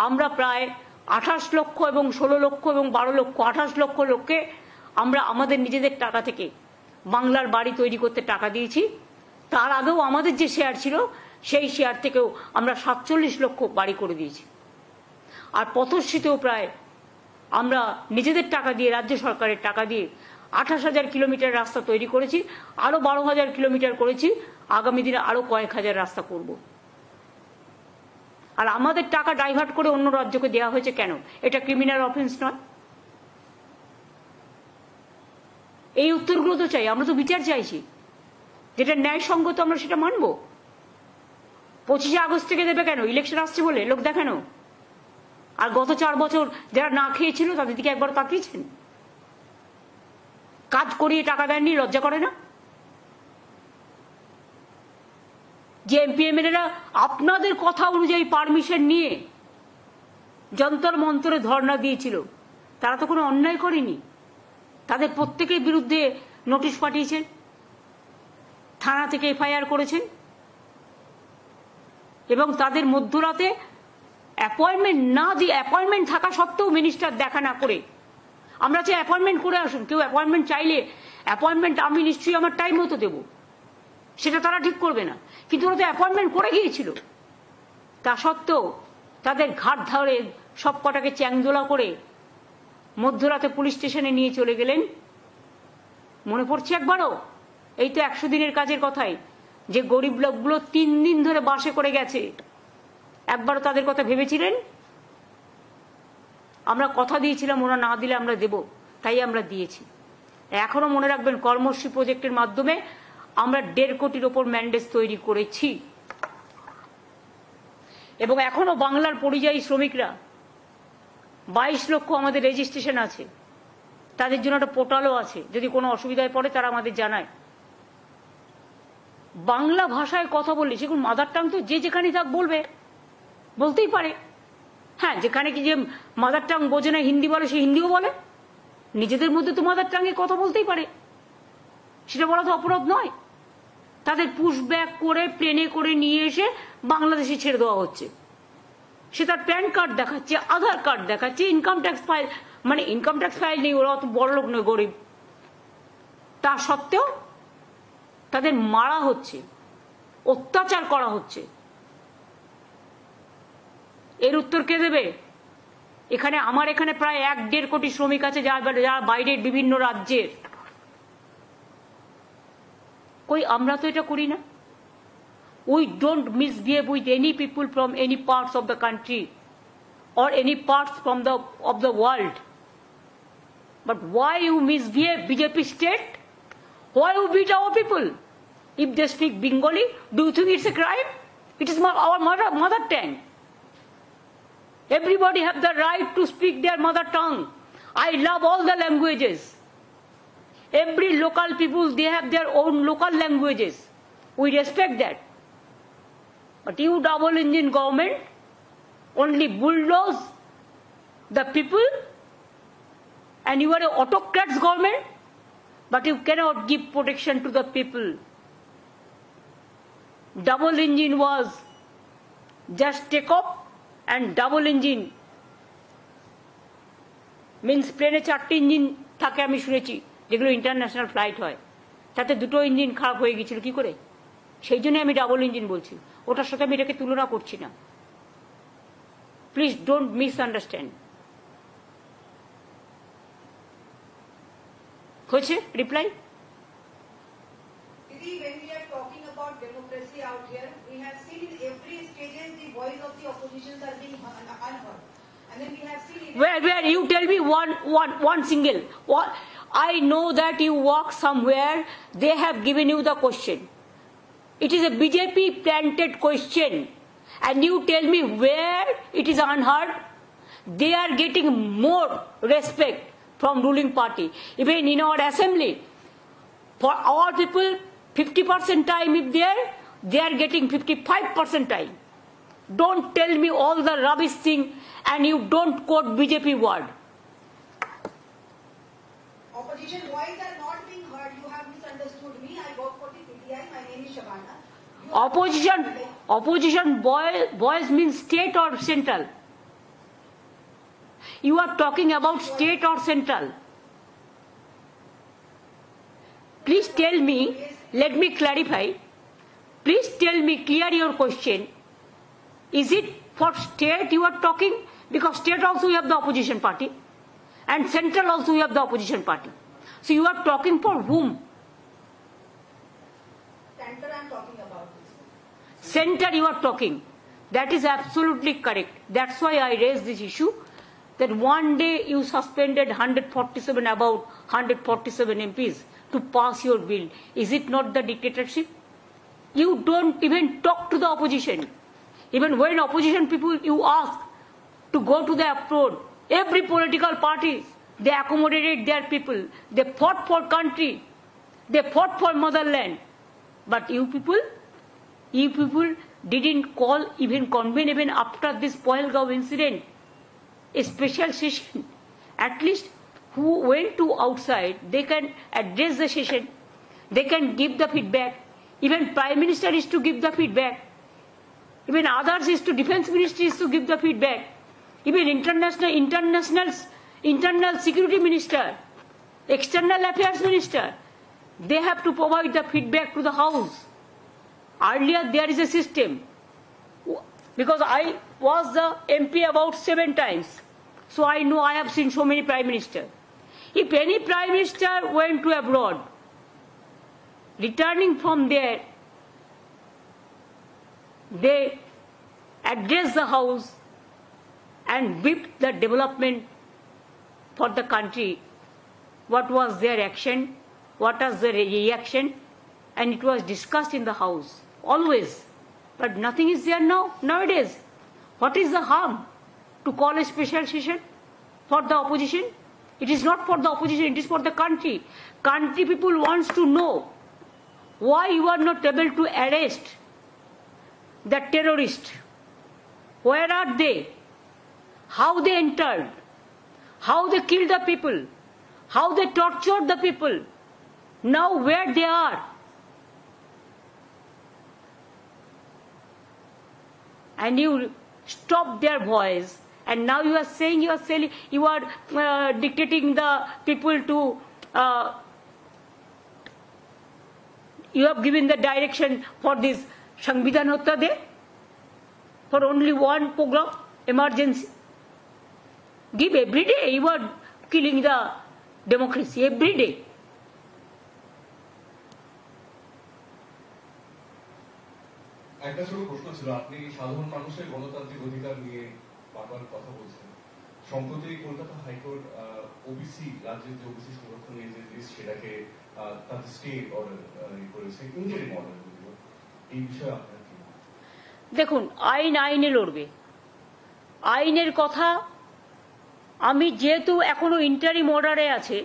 আমরা প্রায় 28 লক্ষ এবং 16 লক্ষ এবং 12 লক্ষ 28 লক্ষ লোককে আমরা আমাদের নিজেদের টাকা থেকে বাংলার বাড়ি তৈরি করতে টাকা দিয়েছি। তার আগেও আমাদের যে শেয়ার ছিল সেই শেয়ার থেকেও আমরা 47 লক্ষ বাড়ি করে দিয়েছি। আর পথশ্রীতেও প্রায় আমরা নিজেদের টাকা দিয়ে, রাজ্য সরকারের টাকা দিয়ে 28,000 কিলোমিটার রাস্তা তৈরি করেছি, আরো 12,000 কিলোমিটার করেছি, আগামী দিনে আরো কয়েক হাজার রাস্তা করব। আর আমাদের টাকা ডাইভার্ট করে অন্য রাজ্যকে দেওয়া হয়েছে কেন? এটা ক্রিমিনাল অফেন্স নয়? এই উত্তরগুলো তো চাই, আমরা তো বিচার চাইছি, যেটা ন্যায়সঙ্গত আমরা সেটা মানব। 25শে আগস্ট থেকে দেবে কেন? ইলেকশন আসছে বলে লোক দেখানো? আর গত 4 বছর যারা না খেয়েছিল তাদের দিকে একবার তাকিয়েছেন? কাজ করিয়ে টাকা দেননি, লজ্জা করে না? যে এমপি এমএলএরা আপনাদের কথা অনুযায়ী পারমিশন নিয়ে যন্তর মন্তরে ধর্ণা দিয়েছিল, তারা তো কোনো অন্যায় করেনি। তাদের প্রত্যেকের বিরুদ্ধে নোটিশ পাঠিয়েছেন, থানা থেকে এফআইআর করেছেন এবং তাদের মধ্যরাতে অ্যাপয়েন্টমেন্ট না দিয়ে, অ্যাপয়েন্টমেন্ট থাকা সত্ত্বেও মিনিস্টার দেখা না করে, আমরা চাই অ্যাপয়েন্টমেন্ট করে আসুন। কেউ অ্যাপয়েন্টমেন্ট চাইলে অ্যাপয়েন্টমেন্ট আমি নিশ্চয়ই আমার টাইম মতো দেবো, সেটা তারা ঠিক করবে না। কিন্তু ওরা তো অ্যাপয়েন্টমেন্ট করে গিয়েছিল, তা সত্ত্বেও তাদের ঘাট ধরে সব কটাকে চ্যাংদোলা করে মধ্যরাতে পুলিশ স্টেশনে নিয়ে চলে গেলেন। মনে পড়ছে একবারও? এই তো 100 দিনের কাজের কথাই, যে গরিব লোকগুলো 3 দিন ধরে বাসে করে গেছে, একবারও তাদের কথা ভেবেছিলেন? আমরা কথা দিয়েছিলাম ওরা না দিলে আমরা দেব, তাই আমরা দিয়েছি। এখনো মনে রাখবেন কর্মশ্রী প্রজেক্টের মাধ্যমে আমরা 1.5 কোটির ওপর ম্যান্ডেজ তৈরি করেছি এবং এখনো বাংলার পরিযায়ী শ্রমিকরা 22 লক্ষ আমাদের রেজিস্ট্রেশন আছে, তাদের জন্য একটা পোর্টালও আছে, যদি কোনো অসুবিধায় পড়ে তারা আমাদের জানায়। বাংলা ভাষায় কথা বললে, সেগুলো মাদার টাং তো যে যেখানে থাক বলবে, বলতেই পারে। হ্যাঁ, যেখানে কি যে মাদার টাং বোঝে না হিন্দি বলে, সে হিন্দিও বলে। নিজেদের মধ্যে তো মাদার টাঙে কথা বলতেই পারে, সেটা বলা তো অপরাধ নয়। তাদের পুশ ব্যাক করে প্লেনে করে নিয়ে এসে বাংলাদেশে ছেড়ে দেওয়া হচ্ছে। সে তার প্যান কার্ড দেখাচ্ছে, আধার কার্ড দেখাচ্ছে, ইনকাম ট্যাক্স ফাইল, মানে ইনকাম ট্যাক্স ফাইল নেই, ওরা অত বড় লোক নয়, গরিব। তা সত্ত্বেও তাদের মারা হচ্ছে, অত্যাচার করা হচ্ছে। এর উত্তর কে দেবে? এখানে আমার এখানে প্রায় 1-1.5 কোটি শ্রমিক আছে যারা বাইরের বিভিন্ন রাজ্যের। কই আমরা তো এটা করি না। We don't misbehave with any people from any parts of the country or any parts from of the world. But why you misbehave, BJP state? Why you beat our people? If they speak Bengali, do you think it's a crime? It is our mother tongue. Everybody have the right to speak their mother tongue. I love all the languages. Every local people, they have their own local languages. We respect that. But you double engine government only bulldoze the people, and you are an autocrat's government, but you cannot give protection to the people. Double engine was just take off, and double engine means প্লেনে 4টি engine থাকে আমি শুনেছি, যেগুলো international flight হয়, তাতে 2টো engine খারাপ হয়ে গেছিল কি করে? সেই জন্য আমি ডাবল ইঞ্জিন বলছি, ওটার সাথে আমি এটাকে তুলনা করছি না। Please don't misunderstand. হয়েছে reply? Didi, when we are talking about democracy out here, we have seen in every stages the voice of the oppositions are being unheard. And then we have seen... Where you tell me one single. What? I know that you walk somewhere, they have given you the question. It is a BJP planted question. And you tell me where it is unheard. They are getting more respect from ruling party. Even in our assembly, for our people, 50% time if they are getting 55% time. Don't tell me all the rubbish thing and you don't quote BJP word. Opposition voice are not being heard. You have misunderstood me. I work for the PTI. My name is Shabana. Opposition voice means state or central. You are talking about state or central. Please tell me, let me clarify. Please tell me, clear your question. Is it for state you are talking? Because state also you have the opposition party, and central also you have the opposition party. So you are talking for whom? Center I am talking about. Center you are talking. That is absolutely correct. That's why I raised this issue, that one day you suspended 147 about 147 MPs to pass your bill. Is it not the dictatorship? You don't even talk to the opposition. Even when opposition people you ask to go to the abroad, every political party, they accommodated their people. They fought for country. They fought for motherland. But you people didn't call, even convene, even after this Pahalgaon incident, a special session. At least who went to outside, they can address the session. They can give the feedback. Even Prime Minister is to give the feedback. Even others is to Defense Ministry is to give the feedback. Even internal security minister, external affairs minister, they have to provide the feedback to the house. Earlier there is a system, because I was the MP about 7 times, so I know, I have seen so many prime ministers. If any prime minister went to abroad, returning from there, they address the house and whipped the development for the country. What was their action? What was the reaction? And it was discussed in the house, always. But nothing is there now, nowadays. What is the harm to call a special session for the opposition? It is not for the opposition, it is for the country. Country people wants to know why you are not able to arrest the terrorist. Where are they? How they entered? How they killed the people? How they tortured the people? Now where they are? And you stop their voice, and now you are saying you are dictating the people to you have given the direction for this Sangvidhan Hotta Day for only one program, emergency. Give every day. You are killing the democracy every day. একটা ছোট প্রশ্ন ছিল, আপনি সাধারণ মানুষের গণতান্ত্রিক অধিকার নিয়ে বারবার কথা বলছেন। সম্প্রতি কলকাতা হাইকোর্ট ওবিসি রাজ্যের যে ওবিসি সংরক্ষণ নিয়ে যে লিস্ট সেটাকে তাদের স্টে অর্ডার করেছে, ইন্টারিম অর্ডার। এই বিষয়ে আপনার কি? দেখুন, আইনে লড়বে। আইনের কথা আমি যেহেতু এখনো ইন্টারিম অর্ডারে আছে,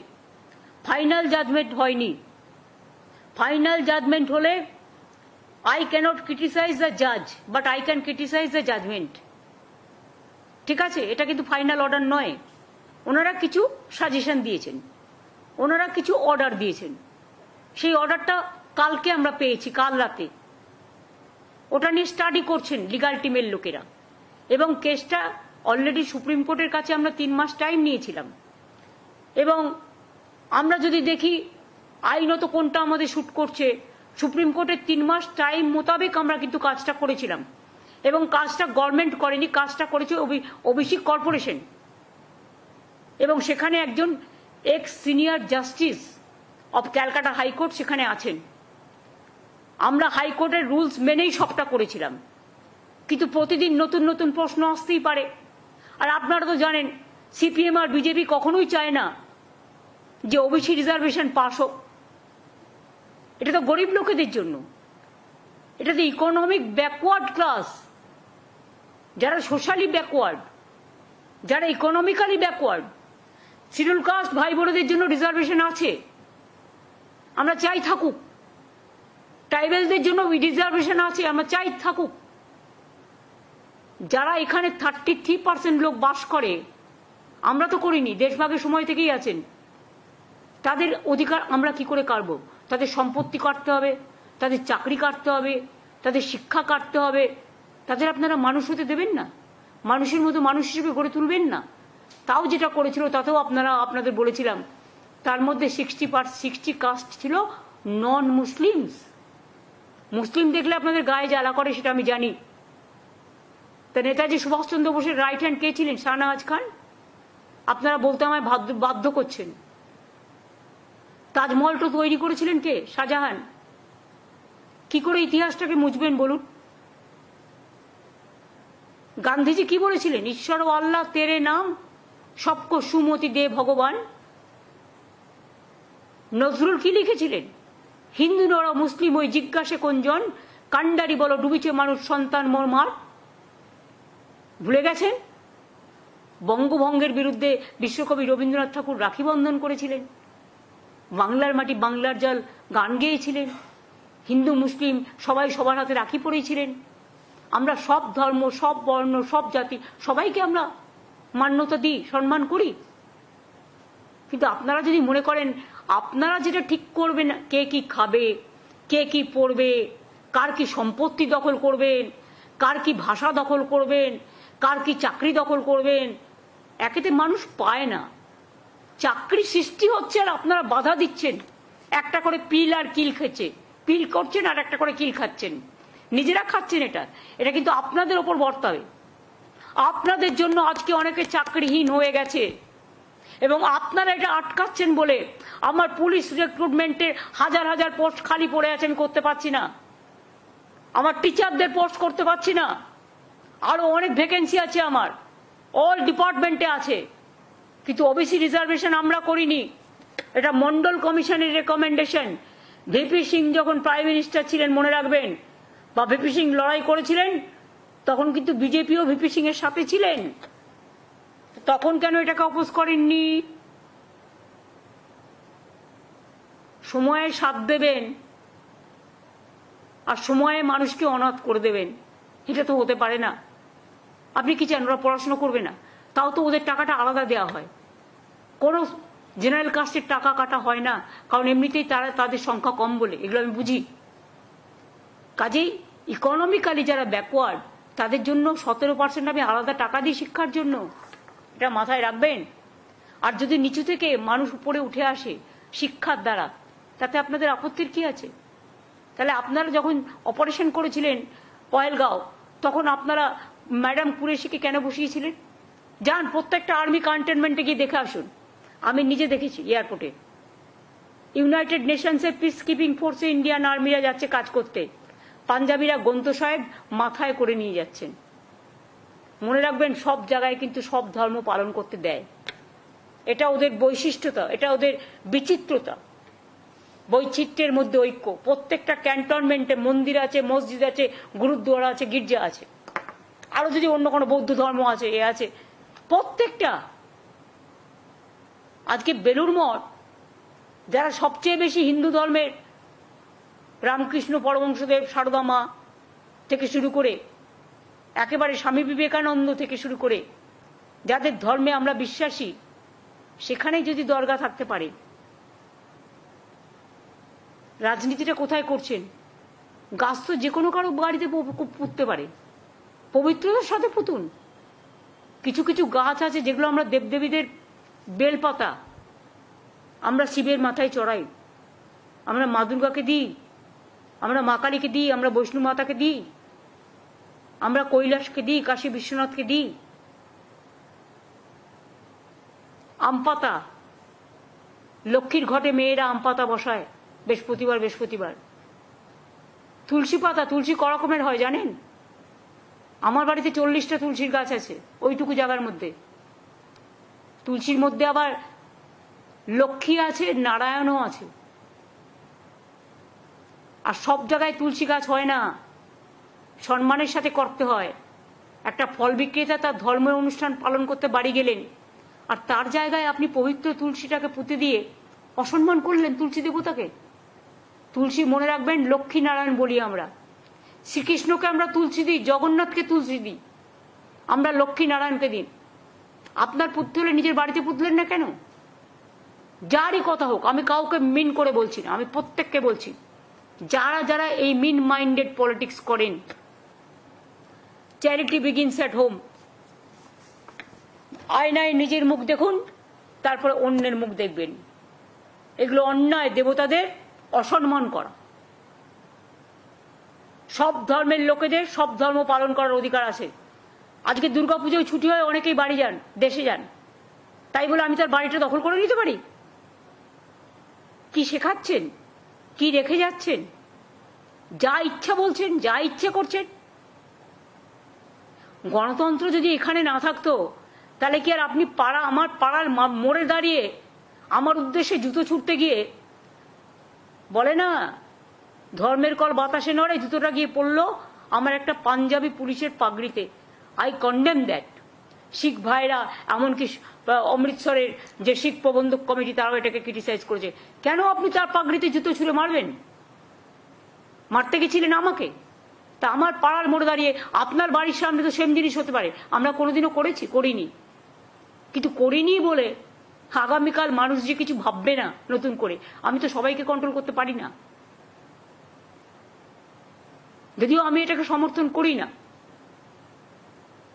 ফাইনাল জাজমেন্ট হয়নি। ফাইনাল জাজমেন্ট হলে I cannot criticize the judge, but I can criticize the judgment. ঠিক আছে, এটা কিন্তু ফাইনাল অর্ডার নয়। ওনারা কিছু সাজেশন দিয়েছেন, ওনারা কিছু অর্ডার দিয়েছেন। সেই অর্ডারটা কালকে আমরা পেয়েছি, কাল রাতে। ওটা নিয়ে স্টাডি করছেন লিগাল টিমের লোকেরা, এবং কেসটা অলরেডি সুপ্রিম কোর্টের কাছে আমরা 3 মাস টাইম নিয়েছিলাম। এবং আমরা যদি দেখি আইনত কোনটা আমাদের শুট করছে, সুপ্রিম কোর্টের 3 মাস টাইম মোতাবেক আমরা কিন্তু কাজটা করেছিলাম। এবং কাজটা গভর্নমেন্ট করেনি, কাজটা করেছে ওবিসি কর্পোরেশন। এবং সেখানে একজন x senior justice of Calcutta high court সেখানে আছেন। আমরা হাইকোর্টের রুলস মেনেই সবটা করেছিলাম, কিন্তু প্রতিদিন নতুন নতুন প্রশ্ন আসতেই পারে। আর আপনারা তো জানেন, সিপিএম আর বিজেপি কখনোই চায় না যে ওবিসি রিজার্ভেশন পাস হোক। এটা তো গরিব লোকেদের জন্য, এটা তো ইকোনমিক ব্যাকওয়ার্ড ক্লাস, যারা সোশ্যালি ব্যাকওয়ার্ড, যারা ইকোনমিক্যালি ব্যাকওয়ার্ড। শিডিউল কাস্ট ভাই বোনদের জন্য রিজার্ভেশন আছে, আমরা চাই থাকুক। ট্রাইবেলদের জন্য রিজার্ভেশন আছে, আমরা চাই থাকুক। যারা এখানে 33% লোক বাস করে, আমরা তো করিনি, দেশভাগের সময় থেকেই আছেন, তাদের অধিকার আমরা কি করে কাটবো? তাদের সম্পত্তি কাটতে হবে, তাদের চাকরি কাটতে হবে, তাদের শিক্ষা কাটতে হবে। তাদের আপনারা মানুষ হতে দেবেন না, মানুষের মতো মানুষ হিসেবে গড়ে তুলবেন না। তাও যেটা করেছিল তাতেও আপনাদের বলেছিলাম, তার মধ্যে 60 কাস্ট ছিল নন মুসলিমস। মুসলিম দেখলে আপনাদের গায়ে জ্বালা করে, সেটা আমি জানি। তা নেতাজি সুভাষচন্দ্র বোসের রাইট হ্যান্ড কে ছিলেন? শাহনওয়াজ খান। আপনারা বলতে আমায় বাধ্য করছেন। তাজমহল তো তৈরি করেছিলেন কে? শাহজাহান। কি করে ইতিহাসটাকে মুছবেন বলুন? গান্ধীজি কি বলেছিলেন? ঈশ্বর ও আল্লাহ তেরে নাম সবকো সুমতি দে ভগবান। নজরুল কি লিখেছিলেন? হিন্দু নর মুসলিম ওই জিজ্ঞাসে কোনজন, কান্ডারি বলো ডুবিছে মানুষ সন্তান মোরমার। ভুলে গেছেন? বঙ্গভঙ্গের বিরুদ্ধে বিশ্বকবি রবীন্দ্রনাথ ঠাকুর রাখি বন্ধন করেছিলেন, বাংলার মাটি বাংলার জল গান গেয়েছিলেন, হিন্দু মুসলিম সবাই সবার হাতে রাখি পরেছিলেন। আমরা সব ধর্ম, সব বর্ণ, সব জাতি সবাইকে আমরা মান্যতা দিই, সম্মান করি। কিন্তু আপনারা যদি মনে করেন আপনারা যেটা ঠিক করবেন, কে কি খাবে, কে কি পড়বে, কার কি সম্পত্তি দখল করবেন, কার কি ভাষা দখল করবেন, কার কি চাকরি দখল করবেন, একেতে মানুষ পায় না। চাকরি সৃষ্টি হচ্ছে আর আপনারা বাধা দিচ্ছেন। একটা করে পিল আর কিল খেছে, পিল করছেন আর একটা করে কিল খাচ্ছেন, নিজেরা খাচ্ছেন। এটা কিন্তু আপনাদের ওপর বর্তাবে। আপনাদের জন্য আজকে অনেকে চাকরিহীন হয়ে গেছে, এবং আপনারা এটা আটকাচ্ছেন বলে আমার পুলিশ রিক্রুটমেন্টের হাজার হাজার পোস্ট খালি পড়ে আছে, আমি করতে পারছি না। আমার টিচারদের পোস্ট করতে পারছি না। আরো অনেক ভ্যাকেন্সি আছে আমার, অল ডিপার্টমেন্টে আছে, কিন্তু ওবিসি রিজার্ভেশন আমরা করিনি। এটা মন্ডল কমিশনের রেকমেন্ডেশন। ভিপি সিং যখন প্রাইম মিনিস্টার ছিলেন, মনে রাখবেন, বা ভিপি সিং লড়াই করেছিলেন, তখন কিন্তু বিজেপিও ভিপি সিং এর সাথে ছিলেন। তখন কেন এটাকে অপোজ করেননি? সময়ে সাথ দেবেন আর সময়ে মানুষকে অনাথ করে দেবেন, এটা তো হতে পারে না। আপনি কি চান ওরা পড়াশোনা করবে না? তাও তো ওদের টাকাটা আলাদা দেওয়া হয়, কোনো জেনারেল কাস্টের টাকা কাটা হয় না, কারণ এমনিতেই তাদের সংখ্যা কম বলে, এগুলো আমি বুঝি। কাজেই ইকোনমিক্যালি যারা ব্যাকওয়ার্ড তাদের জন্য 17% আমি আলাদা টাকা দিই শিক্ষার জন্য, এটা মাথায় রাখবেন। আর যদি নিচু থেকে মানুষ উপরে উঠে আসে শিক্ষার দ্বারা, তাতে আপনাদের আপত্তির কি আছে? তাহলে আপনারা যখন অপারেশন করেছিলেন পয়েলগাঁও, তখন আপনারা ম্যাডাম কুরেশিকে কেন বসিয়েছিলেন? যান প্রত্যেকটা আর্মি ক্যান্টনমেন্টে গিয়ে দেখে আসুন। আমি নিজে দেখেছি এয়ারপোর্টে ইউনাইটেড নেশনসের পিস কিপিং ফোর্সে ইন্ডিয়ান আর্মিরা যাচ্ছে কাজ করতে, পাঞ্জাবিরা গন্ত সাহেব মাথায় করে নিয়ে যাচ্ছেন। মনে রাখবেন সব জায়গায় কিন্তু সব ধর্ম পালন করতে দেয়, এটা ওদের বৈশিষ্ট্যতা, এটা ওদের বিচিত্রতা। বৈচিত্র্যের মধ্যে ঐক্য। প্রত্যেকটা ক্যান্টনমেন্টে মন্দির আছে, মসজিদ আছে, গুরুদ্বারা আছে, গির্জা আছে, আরো যদি অন্য কোনো বৌদ্ধ ধর্ম আছে, এ আছে, প্রত্যেকটা। আজকে বেলুড় মঠ, যারা সবচেয়ে বেশি হিন্দু ধর্মের, রামকৃষ্ণ পরমহংসদেব, সারদা মা থেকে শুরু করে একেবারে স্বামী বিবেকানন্দ থেকে শুরু করে যাদের ধর্মে আমরা বিশ্বাসী, সেখানেই যদি দরগা থাকতে পারে, রাজনীতিটা কোথায় করছেন? গাছ তো যে কোনো কারো বাড়িতে পুঁততে পারে, পবিত্রতার সাথে পুতুন। কিছু কিছু গাছ আছে যেগুলো আমরা দেবদেবীদের বেলপাতা আমরা শিবের মাথায় চড়াই, আমরা মা দুর্গাকে দিই, আমরা মা কালীকে দিই, আমরা বৈষ্ণব মাতাকে দিই, আমরা কৈলাসকে দিই, কাশী বিশ্বনাথকে দিই। আম পাতা, লক্ষ্মীর ঘটে মেয়েরা আম পাতা বসায় বৃহস্পতিবার। তুলসী পাতা, তুলসী ক রকমের হয় জানেন? আমার বাড়িতে 40টা তুলসীর গাছ আছে ওইটুকু জায়গার মধ্যে। তুলসীর মধ্যে আবার লক্ষ্মী আছে, নারায়ণও আছে। আর সব জায়গায় তুলসী গাছ হয় না, সম্মানের সাথে করতে হয়। একটা ফল বিক্রেতা তার ধর্মের অনুষ্ঠান পালন করতে বাড়ি গেলেন, আর তার জায়গায় আপনি পবিত্র তুলসীটাকে পুঁতে দিয়ে অসম্মান করলেন তুলসী দেবতাকে। তুলসী মনে রাখবেন লক্ষ্মী নারায়ণ বলি আমরা। শ্রীকৃষ্ণকে আমরা তুলসী দিই, জগন্নাথকে তুলসী দিই, আমরা লক্ষ্মী নারায়ণকে দিন। আপনার পুঁততে হলে নিজের বাড়িতে পুঁতলেন না কেন? যারই কথা হোক, আমি কাউকে মিন করে বলছি না, আমি প্রত্যেককে বলছি, যারা যারা এই মিন মাইন্ডেড পলিটিক্স করেন, চ্যারিটি বিগিনস অ্যাট হোম। আয়নায় নিজের মুখ দেখুন, তারপরে অন্যের মুখ দেখবেন। এগুলো অন্যায়, দেবতাদের অসম্মান করা। সব ধর্মের লোকেদের সব ধর্ম পালন করার অধিকার আছে। আজকে দুর্গাপুজোয় ছুটি হয়, অনেকেই বাড়ি যান, দেশে যান, তাই বলে আমি তার বাড়িটা দখল করে নিতে পারি? কি শেখাচ্ছেন, কি রেখে যাচ্ছেন? যা ইচ্ছা বলছেন, যা ইচ্ছে করছেন। গণতন্ত্র যদি এখানে না থাকতো, তাহলে কি আর আপনি আমার পাড়ার মোড়ে দাঁড়িয়ে আমার উদ্দেশ্যে জুতো ছুটতে গিয়ে বলে না ধর্মের কল বাতাসে নড়ে, জুতোটা গিয়ে পড়লো আমার একটা পাঞ্জাবি পুলিশের পাগড়িতে। I condemn that. শিখ ভাইরা, এমনকি অমৃতসরের যে শিখ প্রবন্ধক কমিটি, তারাও এটাকে ক্রিটিসাইজ করেছে। কেন আপনি তার পাগড়িতে জুতো ছুঁড়ে মারবেন? মারতে গেছিলেন আমাকে? তা আমার পাড়ার মোড়ে দাঁড়িয়ে আপনার বাড়ির সামনে তো সেম জিনিস হতে পারে। আমরা কোনোদিনও করিনি, কিন্তু করিনি বলে আগামীকাল মানুষ যে কিছু ভাববে না নতুন করে, আমি তো সবাইকে কন্ট্রোল করতে পারি না, যদিও আমি এটাকে সমর্থন করি না।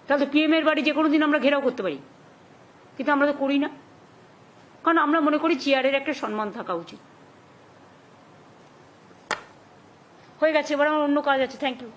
তাহলে পিএম এর বাড়ি যে কোনো দিন আমরা ঘেরাও করতে পারি, কিন্তু আমরা তো করি না, কারণ আমরা মনে করি চেয়ারের একটা সম্মান থাকা উচিত। হয়ে গেছে, এবার আমার অন্য কাজ আছে। Thank you.